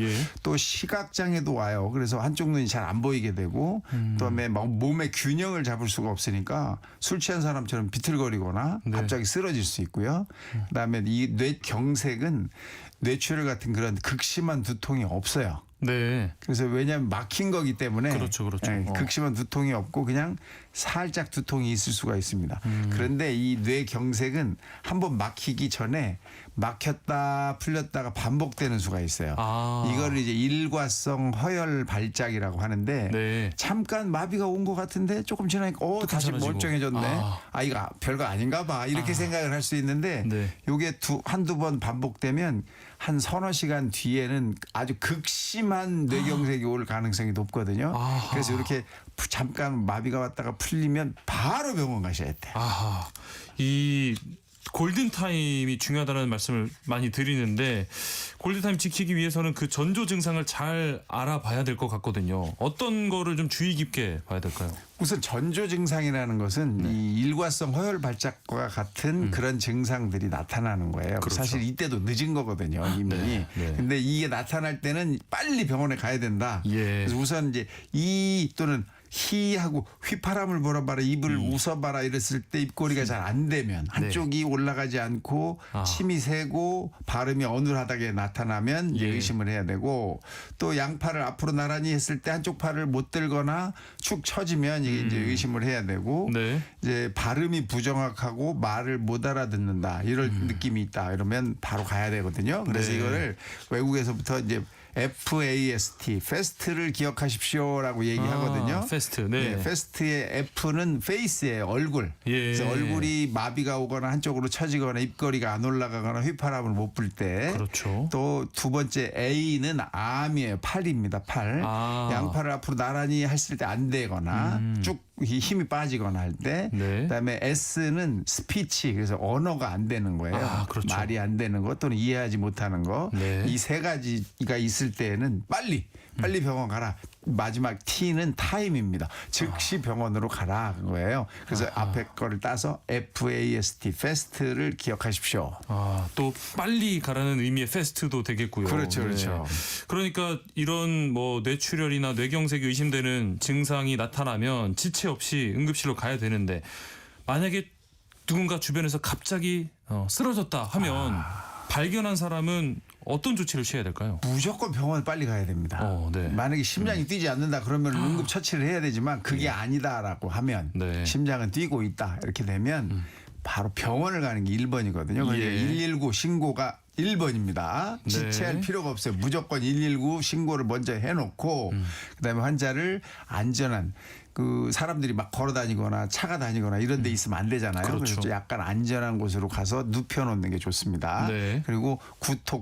또 시각 장애도 와요. 그래서 한쪽 눈이 잘 안 보이게 되고 그다음에 막 몸의 균형을 잡을 수가 없으니까 술 취한 사람처럼 비틀거리거나 갑자기 쓰러질 수 있고요. 그다음에 이 뇌경색은 뇌출혈 같은 그런 극심한 두통이 없어요. 네. 그래서 왜냐하면 막힌 거기 때문에 그렇죠. 극심한 두통이 없고 그냥 살짝 두통이 있을 수가 있습니다. 그런데 이 뇌경색은 한번 막히기 전에 막혔다 풀렸다가 반복되는 수가 있어요. 이거를 이제 일과성 허혈 발작이라고 하는데 잠깐 마비가 온 것 같은데 조금 지나니까 다시 멀쩡해졌네. 이거 별거 아닌가 봐. 이렇게 생각을 할 수 있는데 이게 한두 번 반복되면 한 서너 시간 뒤에는 아주 극심한 뇌경색이 올 가능성이 높거든요. 그래서 이렇게 잠깐 마비가 왔다가 풀리면 바로 병원 가셔야 돼요. 이 골든타임이 중요하다는 말씀을 많이 드리는데 골든타임 지키기 위해서는 그 전조 증상을 잘 알아봐야 될 것 같거든요. 어떤 거를 좀 주의 깊게 봐야 될까요? 우선 전조 증상이라는 것은 이 일과성 허혈 발작과 같은 그런 증상들이 나타나는 거예요. 사실 이때도 늦은 거거든요, 이미. 근데 이게 나타날 때는 빨리 병원에 가야 된다. 그래서 우선 이제 이 또는 희하고 휘파람을 불어봐라, 입을 웃어봐라 이랬을 때 입꼬리가 잘 안 되면 한쪽이 올라가지 않고 침이 새고 발음이 어눌하다게 나타나면 이제 의심을 해야 되고 또 양팔을 앞으로 나란히 했을 때 한쪽 팔을 못 들거나 축 처지면 이게 이제 의심을 해야 되고 이제 발음이 부정확하고 말을 못 알아듣는다 이럴 느낌이 있다 이러면 바로 가야 되거든요. 그래서 이거를 외국에서부터 이제 FAST, 패스트를 기억하십시오라고 얘기하거든요. 패스트, 패스트의 F는 페이스의 얼굴. 그래서 얼굴이 마비가 오거나 한쪽으로 처지거나 입꼬리가 안 올라가거나 휘파람을 못 불 때. 또 두 번째 A는 암이에요. 팔입니다. 팔. 양팔을 앞으로 나란히 했을 때 안 되거나 쭉 힘이 빠지거나 할 때. 그다음에 S는 스피치, 그래서 언어가 안 되는 거예요. 말이 안 되는 거 또는 이해하지 못하는 거. 이 세 가지가 있을 때에는 빨리 병원 가라. 마지막 T는 타임입니다. 즉시 병원으로 가라 그거예요. 그래서 앞에 거를 따서 FAST, 패스트를 기억하십시오. 또 빨리 가라는 의미의 패스트도 되겠고요. 그렇죠. 그러니까 이런 뭐 뇌출혈이나 뇌경색이 의심되는 증상이 나타나면 지체 없이 응급실로 가야 되는데 만약에 누군가 주변에서 갑자기 쓰러졌다 하면 발견한 사람은 어떤 조치를 취해야 될까요? 무조건 병원에 빨리 가야 됩니다. 만약에 심장이 뛰지 않는다 그러면 응급처치를 해야 되지만 그게 아니다라고 하면 심장은 뛰고 있다 이렇게 되면 바로 병원을 가는 게 1번이거든요. 그러니까 119 신고가 1번입니다. 지체할 필요가 없어요. 무조건 119 신고를 먼저 해놓고 그다음에 환자를 안전한 그 사람들이 막 걸어 다니거나 차가 다니거나 이런 데 있으면 안 되잖아요. 그래서 약간 안전한 곳으로 가서 눕혀놓는 게 좋습니다. 그리고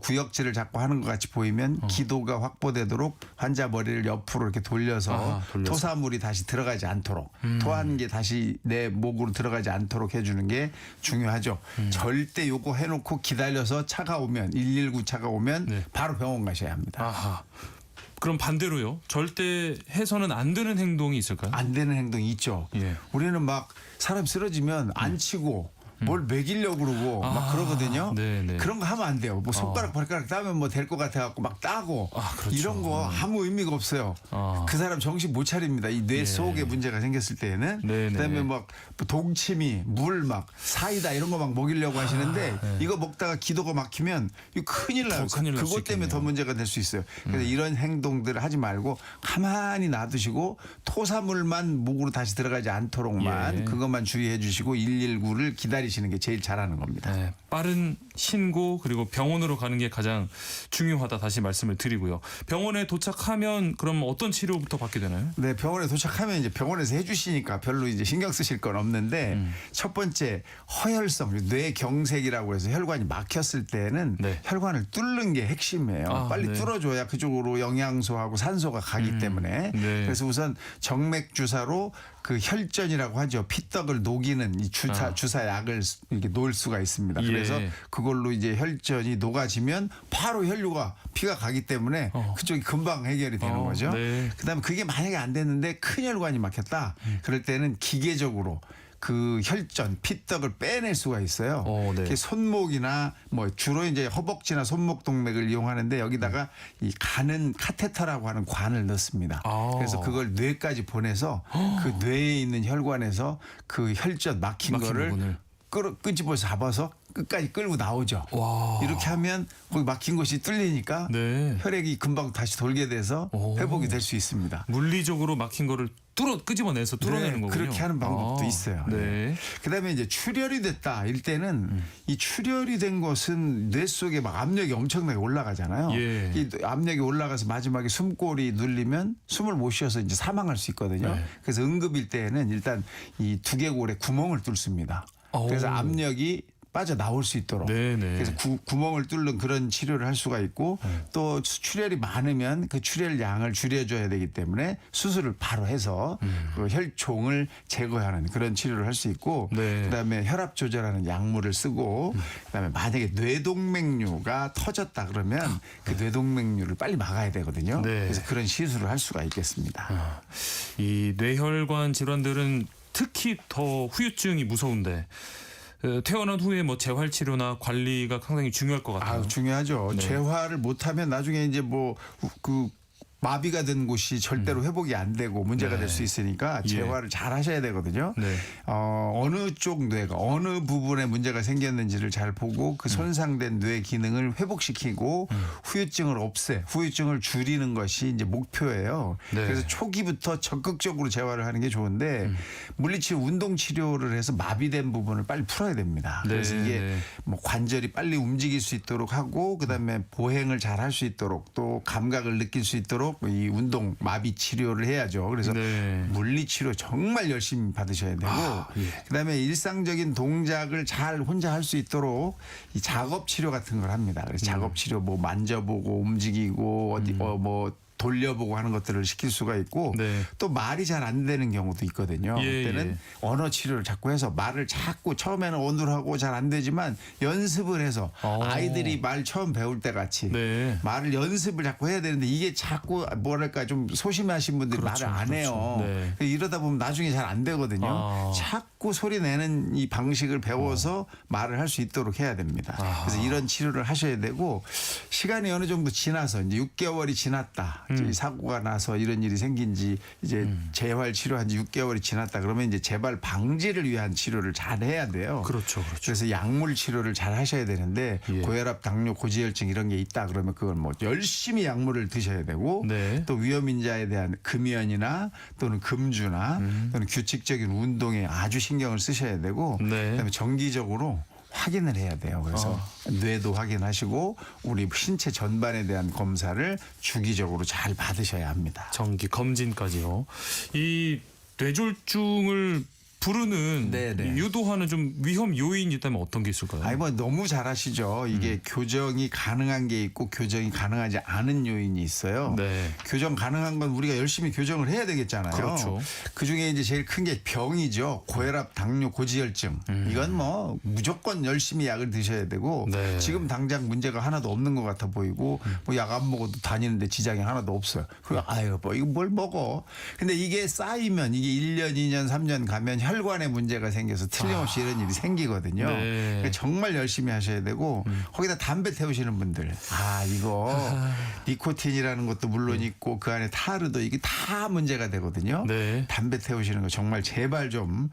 구역질을 자꾸 하는 것 같이 보이면 기도가 확보되도록 환자 머리를 옆으로 이렇게 돌려서 토사물이 다시 들어가지 않도록 토한 게 다시 내 목으로 들어가지 않도록 해주는 게 중요하죠. 절대 요거 해놓고 기다려서 차가 오면 119 차가 오면 바로 병원 가셔야 합니다. 그럼 반대로요? 절대 해서는 안 되는 행동이 있을까요? 안 되는 행동이 있죠. 우리는 막 사람 쓰러지면 안 치고 뭘 먹이려고 그러고 막 그러거든요. 그런 거 하면 안 돼요. 뭐 손가락 발가락 따면 뭐 될 것 같아 갖고 막 따고 이런 거 아무 의미가 없어요. 그 사람 정신 못 차립니다. 이 뇌 속에 문제가 생겼을 때에는. 그다음에 막 동치미, 물 막 사이다 이런 거 막 먹이려고 하시는데 이거 먹다가 기도가 막히면 이거 큰일 나요. 그것 때문에 더 문제가 될 수 있어요. 그래서 이런 행동들을 하지 말고 가만히 놔두시고 토사물만 목으로 다시 들어가지 않도록만 그것만 주의해 주시고 119를 기다리시면 기다리시는 게 제일 잘하는 겁니다. 네, 빠른 신고 그리고 병원으로 가는 게 가장 중요하다 다시 말씀을 드리고요. 병원에 도착하면 그럼 어떤 치료부터 받게 되나요? 네, 병원에 도착하면 이제 병원에서 해주시니까 별로 이제 신경 쓰실 건 없는데 첫 번째 허혈성 뇌경색이라고 해서 혈관이 막혔을 때는 네. 혈관을 뚫는 게 핵심이에요. 빨리 네. 뚫어줘야 그쪽으로 영양소하고 산소가 가기 때문에 네. 그래서 우선 정맥 주사로 그 혈전이라고 하죠. 피떡을 녹이는 이 주사약을 이렇게 놓을 수가 있습니다. 그래서 예. 그걸로 이제 혈전이 녹아지면 바로 혈류가 피가 가기 때문에 그쪽이 금방 해결이 되는 거죠. 네. 그다음에 그게 만약에 안 됐는데 큰 혈관이 막혔다. 그럴 때는 기계적으로 그 혈전, 피떡을 빼낼 수가 있어요. 네. 그게 손목이나 뭐 주로 이제 허벅지나 손목 동맥을 이용하는데 여기다가 이 가는 카테터라고 하는 관을 넣습니다. 그래서 그걸 뇌까지 보내서 그 뇌에 있는 혈관에서 그 혈전 막힌 거를 부분을. 끄집어서 잡아서 끝까지 끌고 나오죠. 와. 이렇게 하면 거기 막힌 곳이 뚫리니까 네. 혈액이 금방 다시 돌게 돼서 회복이 될 수 있습니다. 물리적으로 막힌 거를 끄집어내서 뚫어내는 거군요. 그렇게 하는 방법도 있어요. 네. 그다음에 이제 출혈이 됐다. 이럴 때는 이 출혈이 된 것은 뇌 속에 막 압력이 엄청나게 올라가잖아요. 예. 이 압력이 올라가서 마지막에 숨골이 눌리면 숨을 못 쉬어서 이제 사망할 수 있거든요. 네. 그래서 응급일 때는 일단 이 두개골에 구멍을 뚫습니다. 그래서 압력이 빠져나올 수 있도록. 네네. 그래서 구멍을 뚫는 그런 치료를 할 수가 있고 또 출혈이 많으면 그 출혈량을 줄여줘야 되기 때문에 수술을 바로 해서 그 혈종을 제거하는 그런 치료를 할 수 있고 네. 그다음에 혈압 조절하는 약물을 쓰고 그다음에 만약에 뇌동맥류가 터졌다 그러면 그 뇌동맥류를 빨리 막아야 되거든요. 네. 그래서 그런 시술을 할 수가 있겠습니다. 이 뇌혈관 질환들은 특히 더 후유증이 무서운데 퇴원한 후에 뭐 재활 치료나 관리가 상당히 중요할 것 같아요. 중요하죠. 네. 재활을 못하면 나중에 이제 뭐 그 마비가 된 곳이 절대로 회복이 안 되고 문제가 네. 될 수 있으니까 예. 재활을 잘 하셔야 되거든요. 네. 어느 쪽 뇌가 어느 부분에 문제가 생겼는지를 잘 보고 그 손상된 뇌 기능을 회복시키고 후유증을 줄이는 것이 이제 목표예요. 네. 그래서 초기부터 적극적으로 재활을 하는 게 좋은데 물리치료, 운동 치료를 해서 마비된 부분을 빨리 풀어야 됩니다. 네. 그래서 이게 뭐 관절이 빨리 움직일 수 있도록 하고 그다음에 보행을 잘 할 수 있도록 또 감각을 느낄 수 있도록 이 운동 마비 치료를 해야죠. 그래서 네. 물리치료 정말 열심히 받으셔야 되고 예. 그다음에 일상적인 동작을 잘 혼자 할 수 있도록 이 작업 치료 같은 걸 합니다. 그래서 작업 치료 뭐 만져보고 움직이고 어디 뭐 돌려보고 하는 것들을 시킬 수가 있고 네. 또 말이 잘 안 되는 경우도 있거든요. 예, 그때는 예. 언어 치료를 자꾸 해서 말을 자꾸 처음에는 언어를 하고 잘 안 되지만 연습을 해서 아이들이 말 처음 배울 때 같이 네. 말을 연습을 자꾸 해야 되는데 이게 자꾸 뭐랄까 좀 소심하신 분들이 그렇죠, 말을 안 해요. 네. 이러다 보면 나중에 잘 안 되거든요. 자꾸 소리 내는 이 방식을 배워서 말을 할 수 있도록 해야 됩니다. 그래서 이런 치료를 하셔야 되고 시간이 어느 정도 지나서 이제 6개월이 지났다. 이제 사고가 나서 이런 일이 생긴 지 이제 재활 치료한 지 6개월이 지났다 그러면 이제 재발 방지를 위한 치료를 잘 해야 돼요. 그렇죠. 그래서 약물 치료를 잘 하셔야 되는데 예. 고혈압, 당뇨, 고지혈증 이런 게 있다 그러면 그걸 뭐 열심히 약물을 드셔야 되고 네. 또 위험인자에 대한 금연이나 또는 금주나 또는 규칙적인 운동에 아주 신경을 쓰셔야 되고 네. 그다음에 정기적으로 확인을 해야 돼요. 그래서 뇌도 확인하시고 우리 신체 전반에 대한 검사를 주기적으로 잘 받으셔야 합니다. 정기 검진까지요. 이 뇌졸중을 부르는 유도하는 좀 위험 요인이 있다면 어떤 게 있을까요? 아니 뭐 너무 잘하시죠. 이게 교정이 가능한 게 있고 교정이 가능하지 않은 요인이 있어요. 네. 교정 가능한 건 우리가 열심히 교정을 해야 되겠잖아요. 그렇죠. 그 중에 이제 제일 큰 게 병이죠. 고혈압, 당뇨, 고지혈증. 이건 뭐 무조건 열심히 약을 드셔야 되고 네. 지금 당장 문제가 하나도 없는 것 같아 보이고 뭐 약 안 먹어도 다니는데 지장이 하나도 없어요. 그리고 아유 뭐 이거 뭘 먹어. 근데 이게 쌓이면 이게 1년, 2년, 3년 가면 혈관에 문제가 생겨서 틀림없이 이런 일이 생기거든요. 네. 그러니까 정말 열심히 하셔야 되고 거기다 담배 태우시는 분들 이거 니코틴이라는 것도 물론 있고 그 안에 타르도 이게 다 문제가 되거든요. 네. 담배 태우시는 거 정말 제발 좀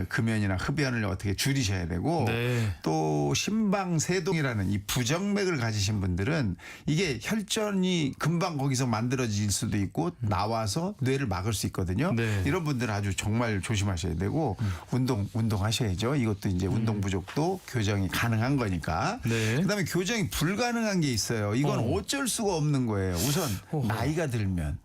금연이나 흡연을 어떻게 줄이셔야 되고 네. 또 심방세동이라는 이 부정맥을 가지신 분들은 이게 혈전이 금방 거기서 만들어질 수도 있고 나와서 뇌를 막을 수 있거든요. 네. 이런 분들은 아주 정말 조심하셔야 되고 운동하셔야죠. 이것도 이제 운동 부족도 교정이 가능한 거니까. 네. 그다음에 교정이 불가능한 게 있어요. 이건 어쩔 수가 없는 거예요. 우선 나이가 들면.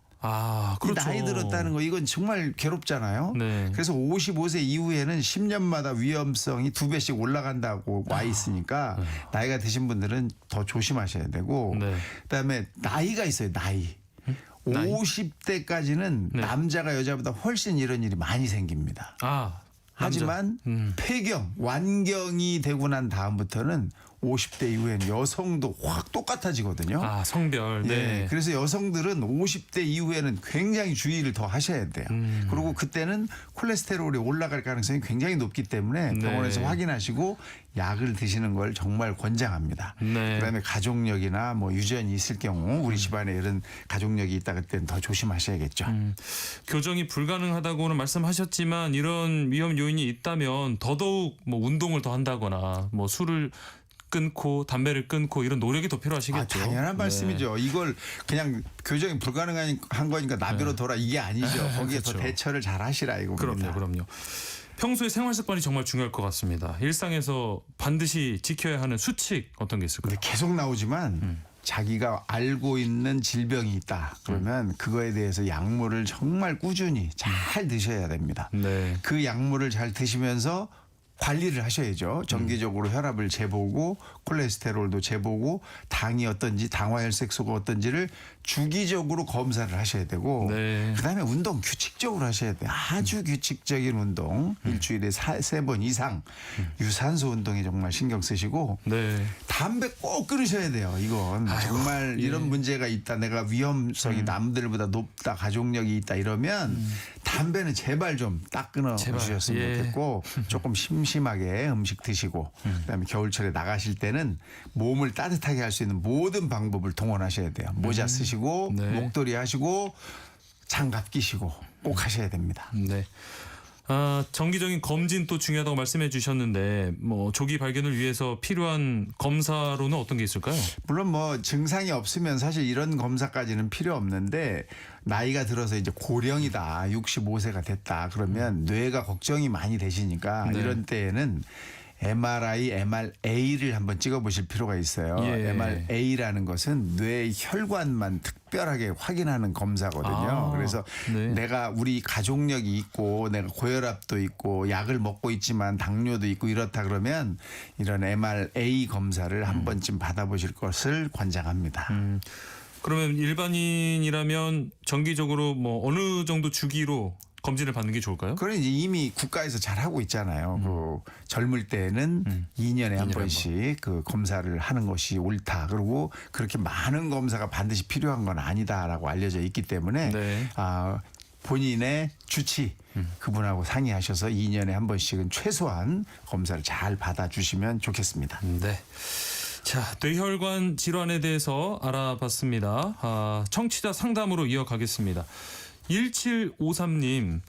그렇죠. 이 나이 들었다는 거 이건 정말 괴롭잖아요. 네. 그래서 55세 이후에는 10년마다 위험성이 2배씩 올라간다고 와 있으니까 나이가 드신 분들은 더 조심하셔야 되고 네. 그다음에 나이가 있어요. 나이. 50대까지는 남자가 여자보다 훨씬 이런 일이 많이 생깁니다. 하지만 폐경, 완경이 되고 난 다음부터는 50대 이후에는 여성도 확 똑같아지거든요. 성별. 네. 예, 그래서 여성들은 50대 이후에는 굉장히 주의를 더 하셔야 돼요. 그리고 그때는 콜레스테롤이 올라갈 가능성이 굉장히 높기 때문에 병원에서 확인하시고 약을 드시는 걸 정말 권장합니다. 그다음에 가족력이나 뭐 유전이 있을 경우 우리 집안에 이런 가족력이 있다 그때는 더 조심하셔야겠죠. 교정이 불가능하다고는 말씀하셨지만 이런 위험 요인이 있다면 더더욱 뭐 운동을 더 한다거나 뭐 술을 끊고 담배를 끊고 이런 노력이 더 필요하시겠죠. 당연한 말씀이죠. 이걸 그냥 교정이 불가능한 거니까 나비로 돌아 이게 아니죠. 거기에 더 대처를 잘 하시라 이겁니다. 그럼요. 평소에 생활 습관이 정말 중요할 것 같습니다. 일상에서 반드시 지켜야 하는 수칙 어떤 게 있을까요? 계속 나오지만 자기가 알고 있는 질병이 있다. 그러면 그거에 대해서 약물을 정말 꾸준히 잘 드셔야 됩니다. 그 약물을 잘 드시면서 관리를 하셔야죠. 정기적으로 혈압을 재보고 콜레스테롤도 재보고 당이 어떤지 당화혈색소가 어떤지를 주기적으로 검사를 하셔야 되고 그다음에 운동 규칙적으로 하셔야 돼요. 아주 규칙적인 운동 일주일에 3번 이상 유산소 운동에 정말 신경 쓰시고 담배 꼭 끊으셔야 돼요. 이건 정말 이런 문제가 있다. 내가 위험성이 남들보다 높다. 가족력이 있다 이러면 담배는 제발 좀 딱 끊어주셨으면 좋겠고 조금 심심하게 음식 드시고 그다음에 겨울철에 나가실 때는 몸을 따뜻하게 할 수 있는 모든 방법을 동원하셔야 돼요. 모자 쓰시고 목도리 하시고 장갑 끼시고 꼭 하셔야 됩니다. 정기적인 검진 또 중요하다고 말씀해 주셨는데 뭐 조기 발견을 위해서 필요한 검사로는 어떤 게 있을까요? 물론 뭐 증상이 없으면 사실 이런 검사까지는 필요 없는데 나이가 들어서 이제 고령이다 65세가 됐다 그러면 뇌가 걱정이 많이 되시니까 이런 때에는 MRI, MRA를 한번 찍어보실 필요가 있어요. MRA라는 것은 뇌 혈관만 특별하게 확인하는 검사거든요. 그래서 내가 우리 가족력이 있고 내가 고혈압도 있고 약을 먹고 있지만 당뇨도 있고 이렇다 그러면 이런 MRA 검사를 한 번쯤 받아보실 것을 권장합니다. 그러면 일반인이라면 정기적으로 뭐 어느 정도 주기로 검진을 받는 게 좋을까요? 그건 이제 이미 국가에서 잘 하고 있잖아요. 그 젊을 때는 2년에 한 번씩 그 검사를 하는 것이 옳다. 그리고 그렇게 많은 검사가 반드시 필요한 건 아니다라고 알려져 있기 때문에 본인의 주치 그분하고 상의하셔서 2년에 한 번씩은 최소한 검사를 잘 받아주시면 좋겠습니다. 자, 뇌혈관 질환에 대해서 알아봤습니다. 청취자 상담으로 이어가겠습니다. 1753님,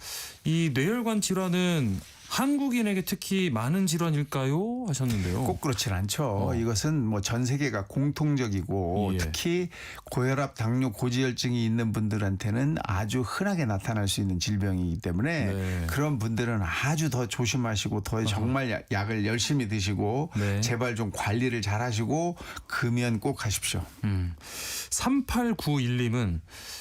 이 뇌혈관 질환은 한국인에게 특히 많은 질환일까요? 하셨는데요. 꼭 그렇진 않죠. 이것은 뭐 전 세계가 공통적이고 특히 고혈압, 당뇨, 고지혈증이 있는 분들한테는 아주 흔하게 나타날 수 있는 질병이기 때문에 그런 분들은 아주 더 조심하시고 더 정말 약을 열심히 드시고 제발 좀 관리를 잘 하시고 금연 꼭 하십시오. 3891님은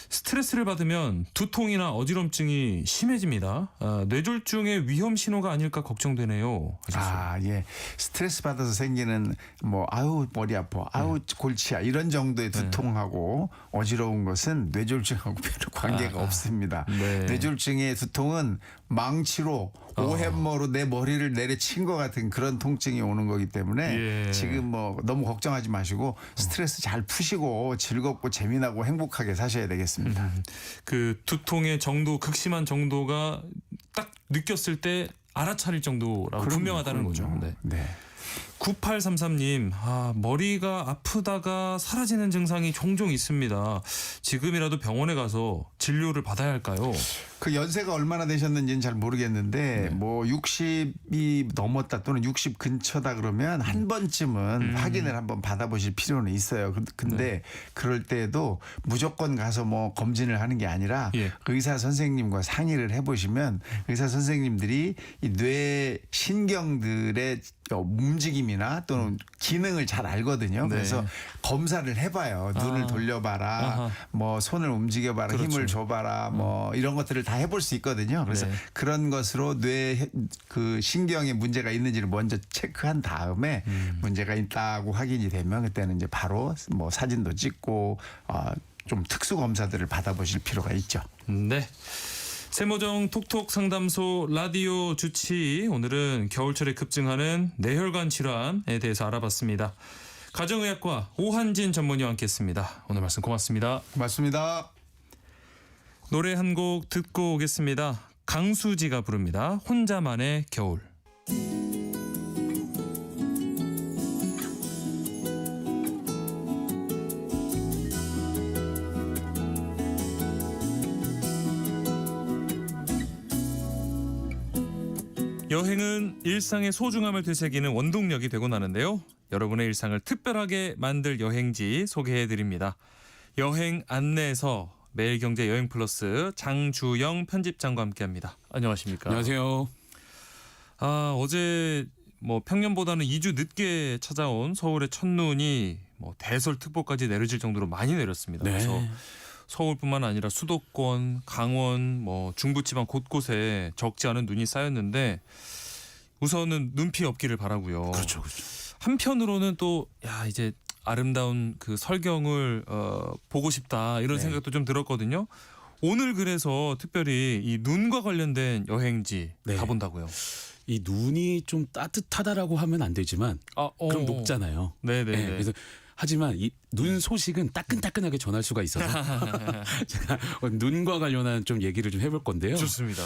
스트레스를 받으면 두통이나 어지럼증이 심해집니다. 뇌졸중의 위험 신호가 아닐까 걱정되네요. 하셨어요. 스트레스 받아서 생기는 뭐 아우 머리 아파, 아우 골치야 이런 정도의 두통하고 어지러운 것은 뇌졸중하고 별로 관계가 없습니다. 뇌졸중의 두통은 망치로 오햄머로 내 머리를 내려친 것 같은 그런 통증이 오는 거기 때문에 지금 뭐 너무 걱정하지 마시고 스트레스 잘 푸시고 즐겁고 재미나고 행복하게 사셔야 되겠습니다. 그 두통의 정도, 극심한 정도가 딱 느꼈을 때 알아차릴 정도라고 분명하다는 거죠. 9833님, 머리가 아프다가 사라지는 증상이 종종 있습니다. 지금이라도 병원에 가서 진료를 받아야 할까요? 그 연세가 얼마나 되셨는지는 잘 모르겠는데 뭐 60이 넘었다 또는 60 근처다 그러면 한 번쯤은 확인을 한번 받아보실 필요는 있어요. 근데 그럴 때에도 무조건 가서 뭐 검진을 하는 게 아니라 의사 선생님과 상의를 해보시면 의사 선생님들이 이 뇌 신경들의 움직임이나 또는 기능을 잘 알거든요. 그래서 검사를 해봐요. 눈을 돌려봐라, 뭐 손을 움직여봐라, 그렇죠. 힘을 줘봐라, 뭐 이런 것들을 다 해볼 수 있거든요. 그래서 그런 것으로 뇌 그 신경에 문제가 있는지를 먼저 체크한 다음에 문제가 있다고 확인이 되면 그때는 이제 바로 뭐 사진도 찍고 좀 특수 검사들을 받아보실 필요가 있죠. 네. 세모정 톡톡 상담소 라디오 주치, 오늘은 겨울철에 급증하는 뇌혈관 질환에 대해서 알아봤습니다. 가정의학과 오한진 전문의와 함께했습니다. 오늘 말씀 고맙습니다. 고맙습니다. 노래 한 곡 듣고 오겠습니다. 강수지가 부릅니다. 혼자만의 겨울. 여행은 일상의 소중함을 되새기는 원동력이 되곤 하는데요. 여러분의 일상을 특별하게 만들 여행지 소개해드립니다. 여행 안내서 매일경제 여행플러스 장주영 편집장과 함께합니다. 안녕하십니까? 안녕하세요. 어제 뭐 평년보다는 2주 늦게 찾아온 서울의 첫눈이 뭐 대설특보까지 내려질 정도로 많이 내렸습니다. 그래서 서울뿐만 아니라 수도권, 강원, 뭐 중부지방 곳곳에 적지 않은 눈이 쌓였는데 우선은 눈피 없기를 바라고요. 그렇죠, 그렇죠. 한편으로는 또 이제 아름다운 그 설경을 보고 싶다 이런 생각도 좀 들었거든요. 오늘 그래서 특별히 이 눈과 관련된 여행지 가본다고요. 이 눈이 좀 따뜻하다라고 하면 안 되지만 그럼 녹잖아요. 네네. 그래서 하지만 이 눈 소식은 따끈따끈하게 전할 수가 있어서 제가 눈과 관련한 좀 얘기를 좀 해볼 건데요. 좋습니다.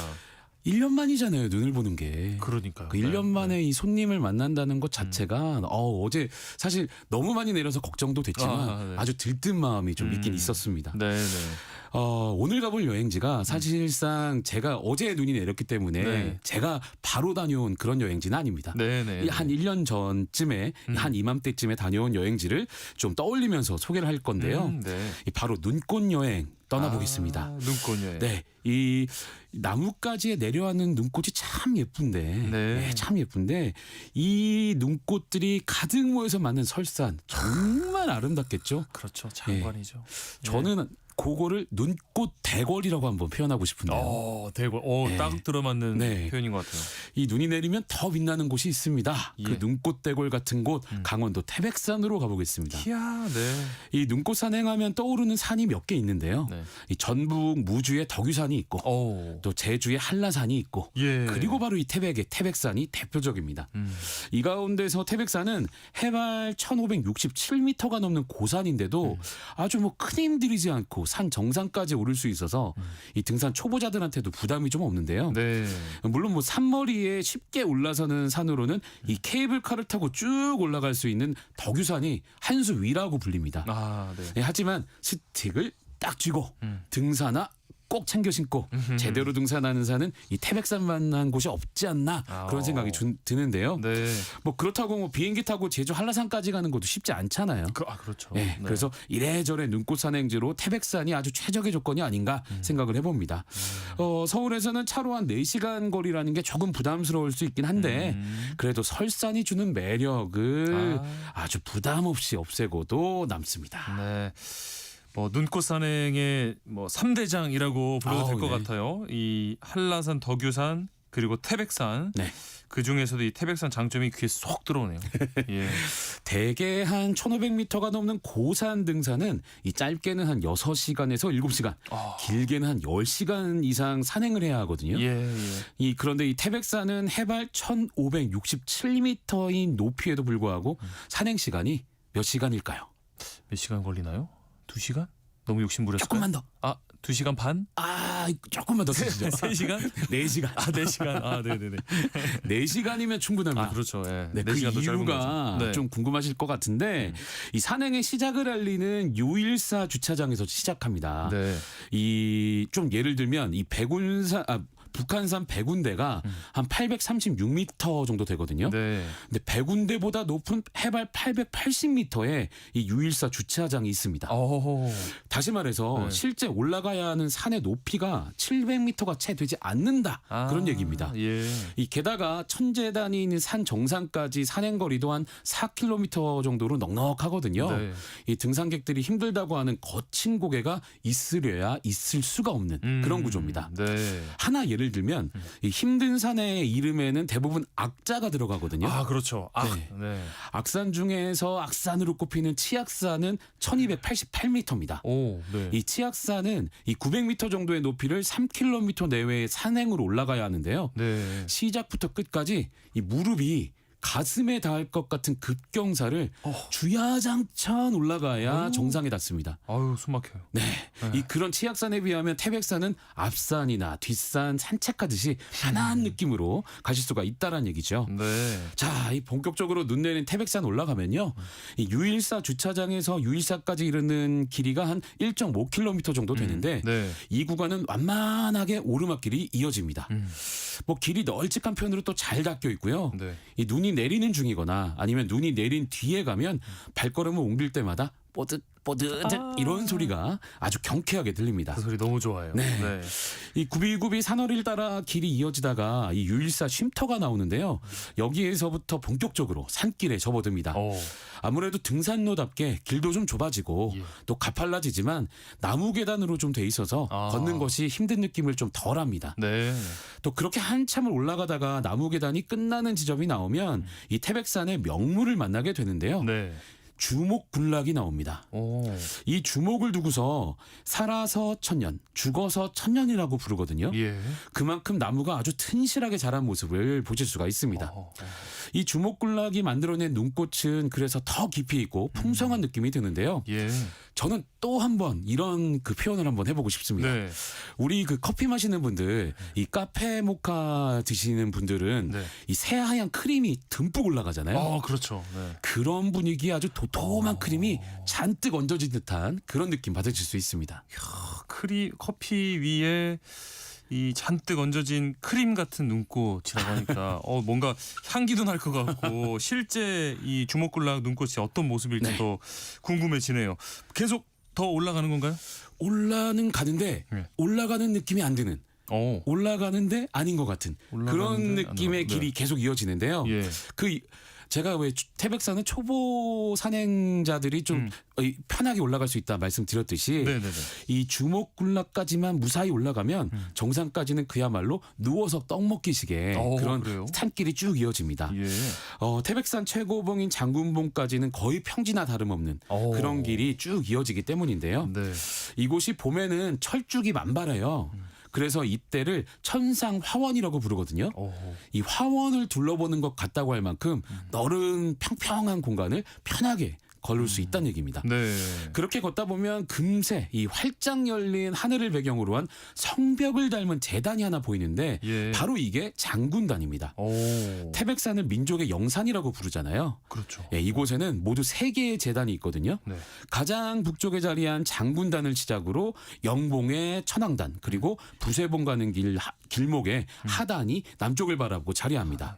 1년 만이잖아요, 눈을 보는 게. 그러니까요. 그 1년 만에 이 손님을 만난다는 것 자체가 어제 사실 너무 많이 내려서 걱정도 됐지만 아주 들뜬 마음이 좀 있긴 있었습니다. 네네. 오늘 가볼 여행지가 사실상 제가 어제 눈이 내렸기 때문에 제가 바로 다녀온 그런 여행지는 아닙니다. 한 1년 전쯤에 한 이맘때쯤에 다녀온 여행지를 좀 떠올리면서 소개를 할 건데요. 바로 눈꽃 여행 떠나보겠습니다. 눈꽃 여행. 네, 이 나뭇가지에 내려앉는 눈꽃이 참 예쁜데, 참 예쁜데 이 눈꽃들이 가득 모여서 만든 설산 정말 아름답겠죠. 그렇죠, 장관이죠. 저는 그거를 눈꽃 대궐이라고 한번 표현하고 싶은데요. 대궐. 딱 들어맞는 표현인 것 같아요. 이 눈이 내리면 더 빛나는 곳이 있습니다. 그 눈꽃 대궐 같은 곳 강원도 태백산으로 가보겠습니다. 이 눈꽃 산행하면 떠오르는 산이 몇 개 있는데요. 이 전북 무주의 덕유산이 있고 또 제주의 한라산이 있고 그리고 바로 이 태백의 태백산이 대표적입니다. 이 가운데서 태백산은 해발 1567m가 넘는 고산인데도 아주 뭐 큰 힘들이지 않고 산 정상까지 오를 수 있어서 이 등산 초보자들한테도 부담이 좀 없는데요. 물론 뭐 산머리에 쉽게 올라서는 산으로는 이 케이블카를 타고 쭉 올라갈 수 있는 덕유산이 한 수 위라고 불립니다. 하지만 스틱을 딱 쥐고 등산화 꼭 챙겨 신고 제대로 등산하는 산은 이 태백산만한 곳이 없지 않나 그런 생각이 드는데요. 뭐 그렇다고 뭐 비행기 타고 제주 한라산까지 가는 것도 쉽지 않잖아요. 그렇죠. 그래서 이래저래 눈꽃 산행지로 태백산이 아주 최적의 조건이 아닌가 생각을 해봅니다. 서울에서는 차로 한 4시간 거리라는 게 조금 부담스러울 수 있긴 한데 그래도 설산이 주는 매력을 아주 부담 없이 없애고도 남습니다. 뭐 눈꽃 산행의 뭐 3대장이라고 불러도 될 것 같아요. 이 한라산, 덕유산 그리고 태백산. 그 중에서도 이 태백산 장점이 귀에 쏙 들어오네요. 대개 한 1,500m가 넘는 고산 등산은 이 짧게는 한 6시간에서 7시간, 길게는 한 10시간 이상 산행을 해야 하거든요. 그런데 이 태백산은 해발 1,567m인 높이에도 불구하고 산행 시간이 몇 시간일까요? 몇 시간 걸리나요? 2시간? 너무 욕심부렸을까요? 조금만 더. 2시간 반? 조금만 더 쓰시죠. 3시간? 4시간. 4시간. 네네네. 4시간이면 충분합니다. 그렇죠. 네. 네, 그 4시간도 짧은 이유가 거죠. 네. 좀 궁금하실 것 같은데 이 산행의 시작을 알리는 요일사 주차장에서 시작합니다. 네. 이 좀 예를 들면 이 북한산 백운대가 한 836m 정도 되거든요. 네. 근데 백운대보다 높은 해발 880m에 이 유일사 주차장이 있습니다. 다시 말해서 실제 올라가야 하는 산의 높이가 700m가 채 되지 않는다. 그런 얘기입니다. 예. 이 게다가 천재단이 있는 산 정상까지 산행 거리도 한 4km 정도로 넉넉하거든요. 네. 이 등산객들이 힘들다고 하는 거친 고개가 있으려야 있을 수가 없는 그런 구조입니다. 네. 하나 예를 들면 이 힘든 산의 이름에는 대부분 악자가 들어가거든요. 그렇죠. 네. 악산 중에서 악산으로 꼽히는 치악산은 1288m입니다. 네. 이 치악산은 이 900m 정도의 높이를 3km 내외의 산행으로 올라가야 하는데요. 네. 시작부터 끝까지 이 무릎이 가슴에 닿을 것 같은 급경사를 주야장천 올라가야 정상에 닿습니다. 숨 막혀요. 네. 이 그런 치악산에 비하면 태백산은 앞산이나 뒷산 산책하듯이 편한 느낌으로 가실 수가 있다라는 얘기죠. 네. 자, 이 본격적으로 눈 내린 태백산 올라가면요. 이 유일사 주차장에서 유일사까지 이르는 길이가 한 1.5km 정도 되는데 네. 이 구간은 완만하게 오르막길이 이어집니다. 뭐 길이 널찍한 편으로 또 잘 닦여 있고요. 네. 이 눈이 내리는 중이거나 아니면 눈이 내린 뒤에 가면 발걸음을 옮길 때마다 뽀듯 이런 소리가 아주 경쾌하게 들립니다. 그 소리 너무 좋아요. 네. 네. 이 굽이굽이 산허리를 따라 길이 이어지다가 이 유일사 쉼터가 나오는데요. 여기에서부터 본격적으로 산길에 접어듭니다. 아무래도 등산로답게 길도 좀 좁아지고 또 가팔라지지만 나무 계단으로 좀 돼 있어서 걷는 것이 힘든 느낌을 좀 덜합니다. 네. 또 그렇게 한참을 올라가다가 나무 계단이 끝나는 지점이 나오면 이 태백산의 명물을 만나게 되는데요. 네. 주목군락이 나옵니다. 이 주목을 두고서 살아서 천년, 죽어서 천년이라고 부르거든요. 예. 그만큼 나무가 아주 튼실하게 자란 모습을 보실 수가 있습니다. 이 주목군락이 만들어낸 눈꽃은 그래서 더 깊이 있고 풍성한 느낌이 드는데요. 예. 저는 또 한 번 이런 그 표현을 한번 해보고 싶습니다. 네. 우리 그 커피 마시는 분들, 이 카페 모카 드시는 분들은 이 새하얀 크림이 듬뿍 올라가잖아요. 그렇죠. 네. 그런 분위기에 아주 도톰한 크림이 잔뜩 얹어진 듯한 그런 느낌 받으실 수 있습니다. 커피 위에 이 잔뜩 얹어진 크림 같은 눈꽃이라고 하니까 뭔가 향기도 날 것 같고 실제 이 주목군락 눈꽃이 어떤 모습일지 더 궁금해지네요. 계속 더 올라가는 건가요? 가는데 올라가는 느낌이 안 드는. 올라가는데 아닌 것 같은 그런 느낌의 길이 계속 이어지는데요. 예. 제가 왜 태백산은 초보 산행자들이 좀 편하게 올라갈 수 있다 말씀드렸듯이 이 주목군락까지만 무사히 올라가면 정상까지는 그야말로 누워서 떡 먹기식의 그런 산길이 쭉 이어집니다. 예. 태백산 최고봉인 장군봉까지는 거의 평지나 다름없는 그런 길이 쭉 이어지기 때문인데요. 네. 이곳이 봄에는 철쭉이 만발해요. 그래서 이때를 천상화원이라고 부르거든요. 이 화원을 둘러보는 것 같다고 할 만큼 넓은 평평한 공간을 편하게 걸을 수 있다는 얘기입니다. 네. 그렇게 걷다 보면 금세 이 활짝 열린 하늘을 배경으로 한 성벽을 닮은 제단이 하나 보이는데 바로 이게 장군단입니다. 태백산을 민족의 영산이라고 부르잖아요. 그렇죠. 이곳에는 모두 3개의 제단이 있거든요. 네. 가장 북쪽에 자리한 장군단을 시작으로 영봉의 천왕단 그리고 부세봉 가는 길목에 하단이 남쪽을 바라보고 자리합니다.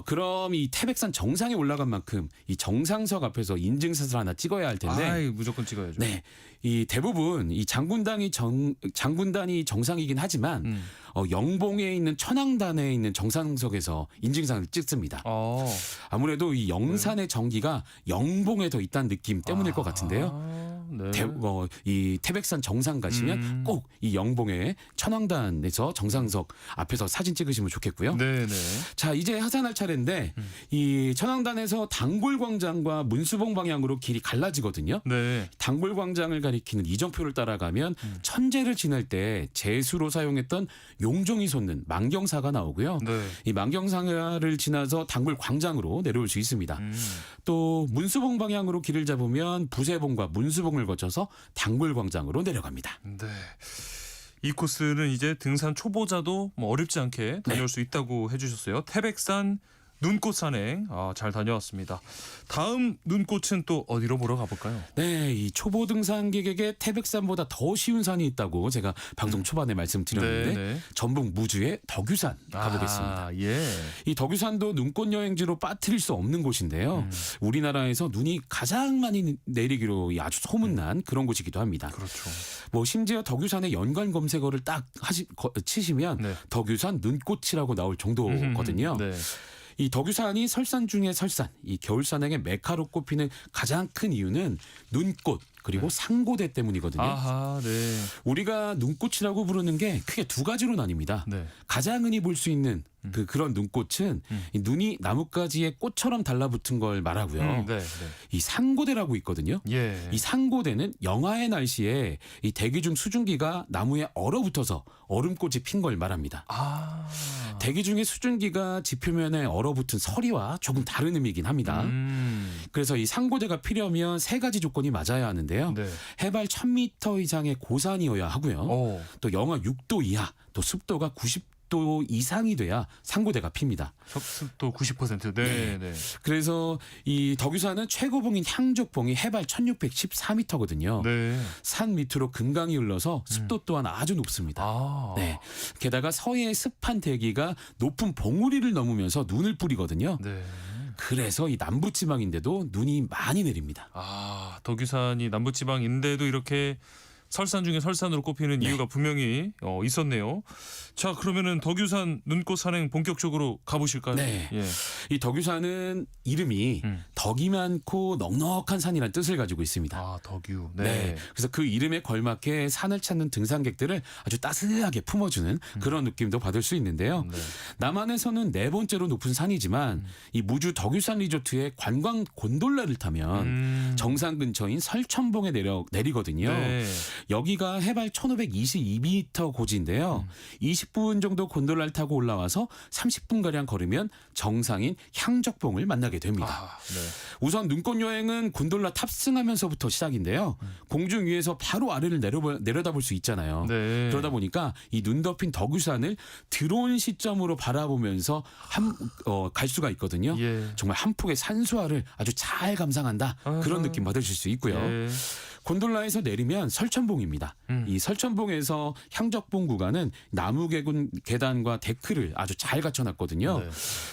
그럼 이 태백산 정상에 올라간 만큼 이 정상석 앞에서 인증샷을 하나 찍어야 할 텐데 무조건 찍어야죠. 네, 이 대부분 이 장군단이 정상이긴 하지만 영봉에 있는 천왕단에 있는 정상석에서 인증샷을 찍습니다. 아무래도 이 영산의 정기가 영봉에 더 있다는 느낌 때문일 것 같은데요. 네. 이 태백산 정상 가시면 꼭 이 영봉의 천왕단에서 정상석 앞에서 사진 찍으시면 좋겠고요. 네네. 자, 이제 하산할 차례인데 이 천왕단에서 단골광장과 문수봉 방향으로 길이 갈라지거든요. 네. 단골광장을 가리키는 이정표를 따라가면 천재를 지날 때 제수로 사용했던 용종이 솟는 만경사가 나오고요. 네. 이 만경사를 지나서 단골광장으로 내려올 수 있습니다. 또 문수봉 방향으로 길을 잡으면 부세봉과 문수봉 산청을 거쳐서 단골광장으로 내려갑니다. 네. 이 코스는 이제 등산 초보자도 뭐 어렵지 않게 다녀올 수 있다고 해주셨어요. 태백산 눈꽃 산행 잘 다녀왔습니다. 다음 눈꽃은 또 어디로 보러 가볼까요? 네, 이 초보 등산객에게 태백산보다 더 쉬운 산이 있다고 제가 방송 초반에 말씀드렸는데 네. 전북 무주의 덕유산 가보겠습니다. 예. 이 덕유산도 눈꽃 여행지로 빠뜨릴 수 없는 곳인데요. 우리나라에서 눈이 가장 많이 내리기로 아주 소문난 그런 곳이기도 합니다. 그렇죠. 뭐 심지어 덕유산의 연관 검색어를 딱 치시면 네. 덕유산 눈꽃이라고 나올 정도거든요. 네. 이 덕유산이 설산 중에 설산, 이 겨울산행의 메카로 꼽히는 가장 큰 이유는 눈꽃 그리고 상고대 때문이거든요. 아하, 네. 우리가 눈꽃이라고 부르는 게 크게 두 가지로 나뉩니다. 네. 가장 흔히 볼 수 있는 그런 눈꽃은 이 눈이 나뭇가지에 꽃처럼 달라붙은 걸 말하고요. 네. 이 상고대라고 있거든요. 예. 이 상고대는 영하의 날씨에 이 대기 중 수증기가 나무에 얼어붙어서 얼음꽃이 핀 걸 말합니다. 대기 중에 수증기가 지표면에 얼어붙은 서리와 조금 다른 의미이긴 합니다. 그래서 이 상고대가 피려면 세 가지 조건이 맞아야 하는데요. 네. 해발 1000m 이상의 고산이어야 하고요. 또 영하 6도 이하, 또 습도가 90도 이상이 돼야 상고대가 핍니다. 습도 90%. 네. 그래서 이 덕유산은 최고봉인 향적봉이 해발 1614m거든요. 네. 산 밑으로 금강이 흘러서 습도 또한 아주 높습니다. 네. 게다가 서해의 습한 대기가 높은 봉우리를 넘으면서 눈을 뿌리거든요. 네. 그래서 이 남부지방인데도 눈이 많이 내립니다. 덕유산이 남부지방인데도 이렇게 설산 중에 설산으로 꼽히는 이유가 분명히 있었네요. 자, 그러면은 덕유산 눈꽃 산행 본격적으로 가보실까요? 네. 예. 이 덕유산은 이름이 덕이 많고 넉넉한 산이라는 뜻을 가지고 있습니다. 덕유. 네. 그래서 그 이름에 걸맞게 산을 찾는 등산객들을 아주 따스하게 품어주는 그런 느낌도 받을 수 있는데요. 네. 남한에서는 네 번째로 높은 산이지만 이 무주 덕유산 리조트의 관광 곤돌라를 타면 정상 근처인 설천봉에 내리거든요. 네. 여기가 해발 1522m 고지인데요. 20분 정도 곤돌라를 타고 올라와서 30분가량 걸으면 정상인 향적봉을 만나게 됩니다. 우선 눈꽃 여행은 곤돌라 탑승하면서부터 시작인데요. 공중 위에서 바로 아래를 내려다볼 수 있잖아요. 네. 그러다 보니까 이 눈 덮인 덕유산을 드론 시점으로 바라보면서 갈 수가 있거든요. 예. 정말 한 폭의 산수화를 아주 잘 감상한다. 그런 느낌 받으실 수 있고요. 예. 곤돌라에서 내리면 설천봉입니다. 이 설천봉에서 향적봉 구간은 나무 계단과 데크를 아주 잘 갖춰놨거든요. 네.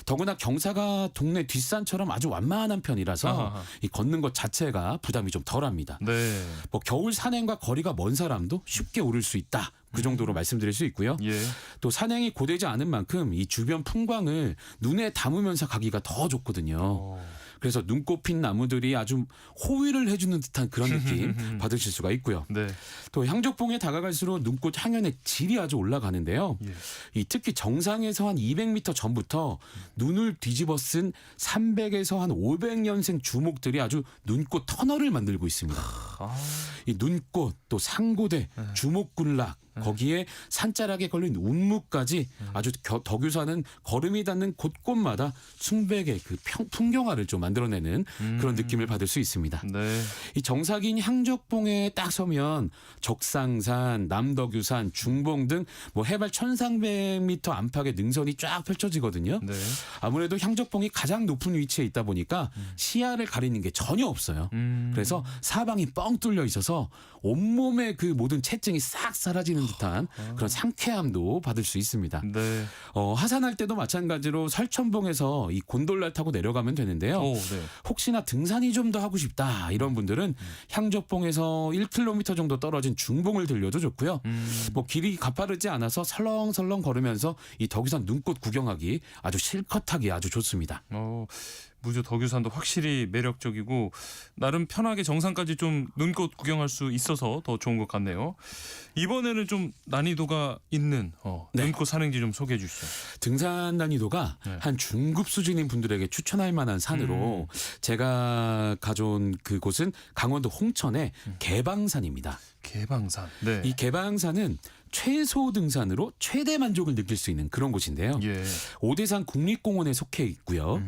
더구나 경사가 동네 뒷산처럼 아주 완만한 편이라서 이 걷는 것 자체가 부담이 좀 덜합니다. 네. 뭐 겨울 산행과 거리가 먼 사람도 쉽게 오를 수 있다. 그 정도로 말씀드릴 수 있고요. 예. 또 산행이 고되지 않은 만큼 이 주변 풍광을 눈에 담으면서 가기가 더 좋거든요. 그래서 눈꽃 핀 나무들이 아주 호위를 해주는 듯한 그런 느낌 받으실 수가 있고요. 네. 또 향적봉에 다가갈수록 눈꽃 향연의 질이 아주 올라가는데요. 예. 이 특히 정상에서 한 200m 전부터 눈을 뒤집어 쓴 300에서 한 500년생 주목들이 아주 눈꽃 터널을 만들고 있습니다. 이 눈꽃 또 상고대, 주목군락 거기에 산자락에 걸린 운무까지 아주 덕유산은 걸음이 닿는 곳곳마다 순백의 그 풍경화를 좀 만들어내는 그런 느낌을 받을 수 있습니다. 네. 이 정사긴 향적봉에 딱 서면 적상산, 남덕유산, 중봉 등 뭐 해발 1300m 안팎의 능선이 쫙 펼쳐지거든요. 네. 아무래도 향적봉이 가장 높은 위치에 있다 보니까 시야를 가리는 게 전혀 없어요. 그래서 사방이 뻥 뚫려 있어서 온몸의 그 모든 체증이 싹 사라지는 듯한 그런 상쾌함도 받을 수 있습니다. 네. 하산할 때도 마찬가지로 설천봉에서 이 곤돌라를 타고 내려가면 되는데요. 네. 혹시나 등산이 좀 더 하고 싶다 이런 분들은 향적봉에서 1km 정도 떨어진 중봉을 들려도 좋고요. 뭐 길이 가파르지 않아서 설렁설렁 걸으면서 이 덕유산 눈꽃 구경하기 아주 실컷 하기 아주 좋습니다. 무주 덕유산도 확실히 매력적이고 나름 편하게 정상까지 좀 눈꽃 구경할 수 있어서 더 좋은 것 같네요. 이번에는 좀 난이도가 있는 눈꽃 산행지 좀 소개해 주시죠. 등산 난이도가 한 중급 수준인 분들에게 추천할 만한 산으로 제가 가져온 그곳은 강원도 홍천의 개방산입니다. 개방산. 네. 이 개방산은 최소 등산으로 최대 만족을 느낄 수 있는 그런 곳인데요. 오대산 국립공원에 속해 있고요.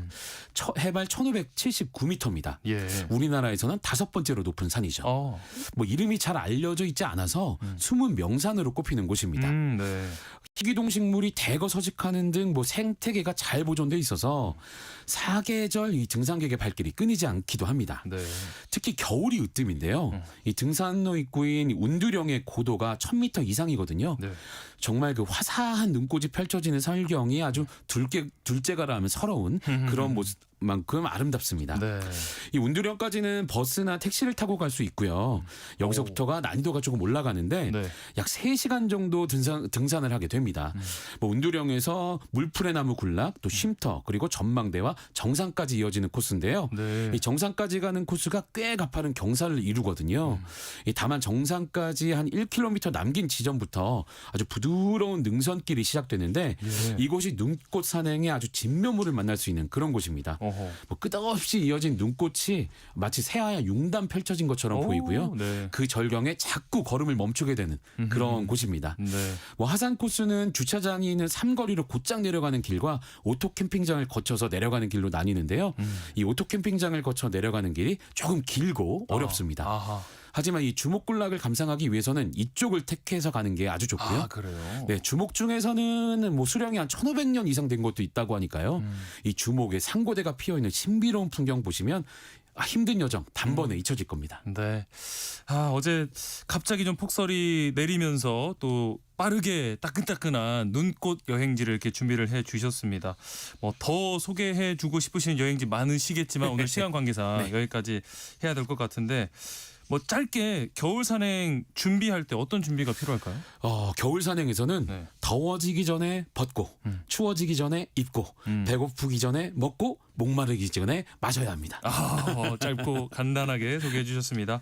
해발 1579m입니다. 우리나라에서는 5번째로 높은 산이죠. 뭐 이름이 잘 알려져 있지 않아서 숨은 명산으로 꼽히는 곳입니다. 희귀동식물이 대거 서식하는 등 뭐 생태계가 잘 보존돼 있어서 사계절 이 등산객의 발길이 끊이지 않기도 합니다. 특히 겨울이 으뜸인데요. 이 등산로 입구인 운두령의 고도가 1000m 이상이거든요. 정말 그 화사한 눈꽃이 펼쳐지는 설경이 아주 둘째가라 하면 서러운 그런 모습만큼 아름답습니다. 이 운두령까지는 버스나 택시를 타고 갈 수 있고요. 여기서부터가 난이도가 조금 올라가는데 약 3시간 정도 등산을 하게 됩니다. 뭐 운두령에서 물풀의 나무 군락, 또 쉼터, 그리고 전망대와 정상까지 이어지는 코스인데요. 이 정상까지 가는 코스가 꽤 가파른 경사를 이루거든요. 다만 정상까지 한 1km 남긴 지점부터 아주 부드러운 능선길이 시작되는데 이곳이 눈꽃 산행의 아주 진면모를 만날 수 있는 그런 곳입니다. 뭐 끝없이 이어진 눈꽃이 마치 새하얀 융단 펼쳐진 것처럼 보이고요. 그 절경에 자꾸 걸음을 멈추게 되는 그런 곳입니다. 뭐 하산 코스는 주차장이 있는 삼거리로 곧장 내려가는 길과 오토 캠핑장을 거쳐서 내려가는 길로 나뉘는데요. 이 오토 캠핑장을 거쳐 내려가는 길이 조금 길고 어렵습니다. 하지만 이 주목군락을 감상하기 위해서는 이쪽을 택해서 가는 게 아주 좋고요. 네, 주목 중에서는 뭐 수령이 한 1500년 이상 된 것도 있다고 하니까요. 이 주목에 상고대가 피어 있는 신비로운 풍경 보시면 힘든 여정 단번에 잊혀질 겁니다. 어제 갑자기 좀 폭설이 내리면서 또 빠르게 따끈따끈한 눈꽃 여행지를 이렇게 준비를 해 주셨습니다. 뭐 더 소개해 주고 싶으신 여행지 많으시겠지만 오늘 시간 관계상 여기까지 해야 될 것 같은데 뭐 짧게 겨울 산행 준비할 때 어떤 준비가 필요할까요? 겨울 산행에서는 더워지기 전에 벗고 추워지기 전에 입고 배고프기 전에 먹고 목마르기 전에 마셔야 합니다. 짧고 간단하게 소개해 주셨습니다.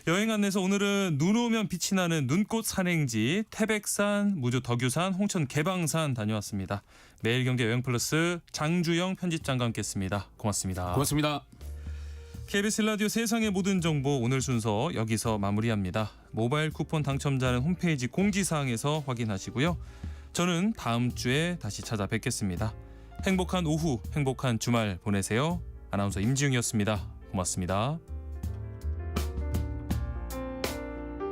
여행 안내서 오늘은 눈 오면 빛이 나는 눈꽃 산행지 태백산, 무주 덕유산, 홍천 개방산 다녀왔습니다. 매일경제 여행플러스 장주영 편집장과 함께했습니다. 고맙습니다. 고맙습니다. KBS 라디오 세상의 모든 정보 오늘 순서 여기서 마무리합니다. 모바일 쿠폰 당첨자는 홈페이지 공지사항에서 확인하시고요. 저는 다음 주에 다시 찾아뵙겠습니다. 행복한 오후, 행복한 주말 보내세요. 아나운서 임지웅이었습니다. 고맙습니다.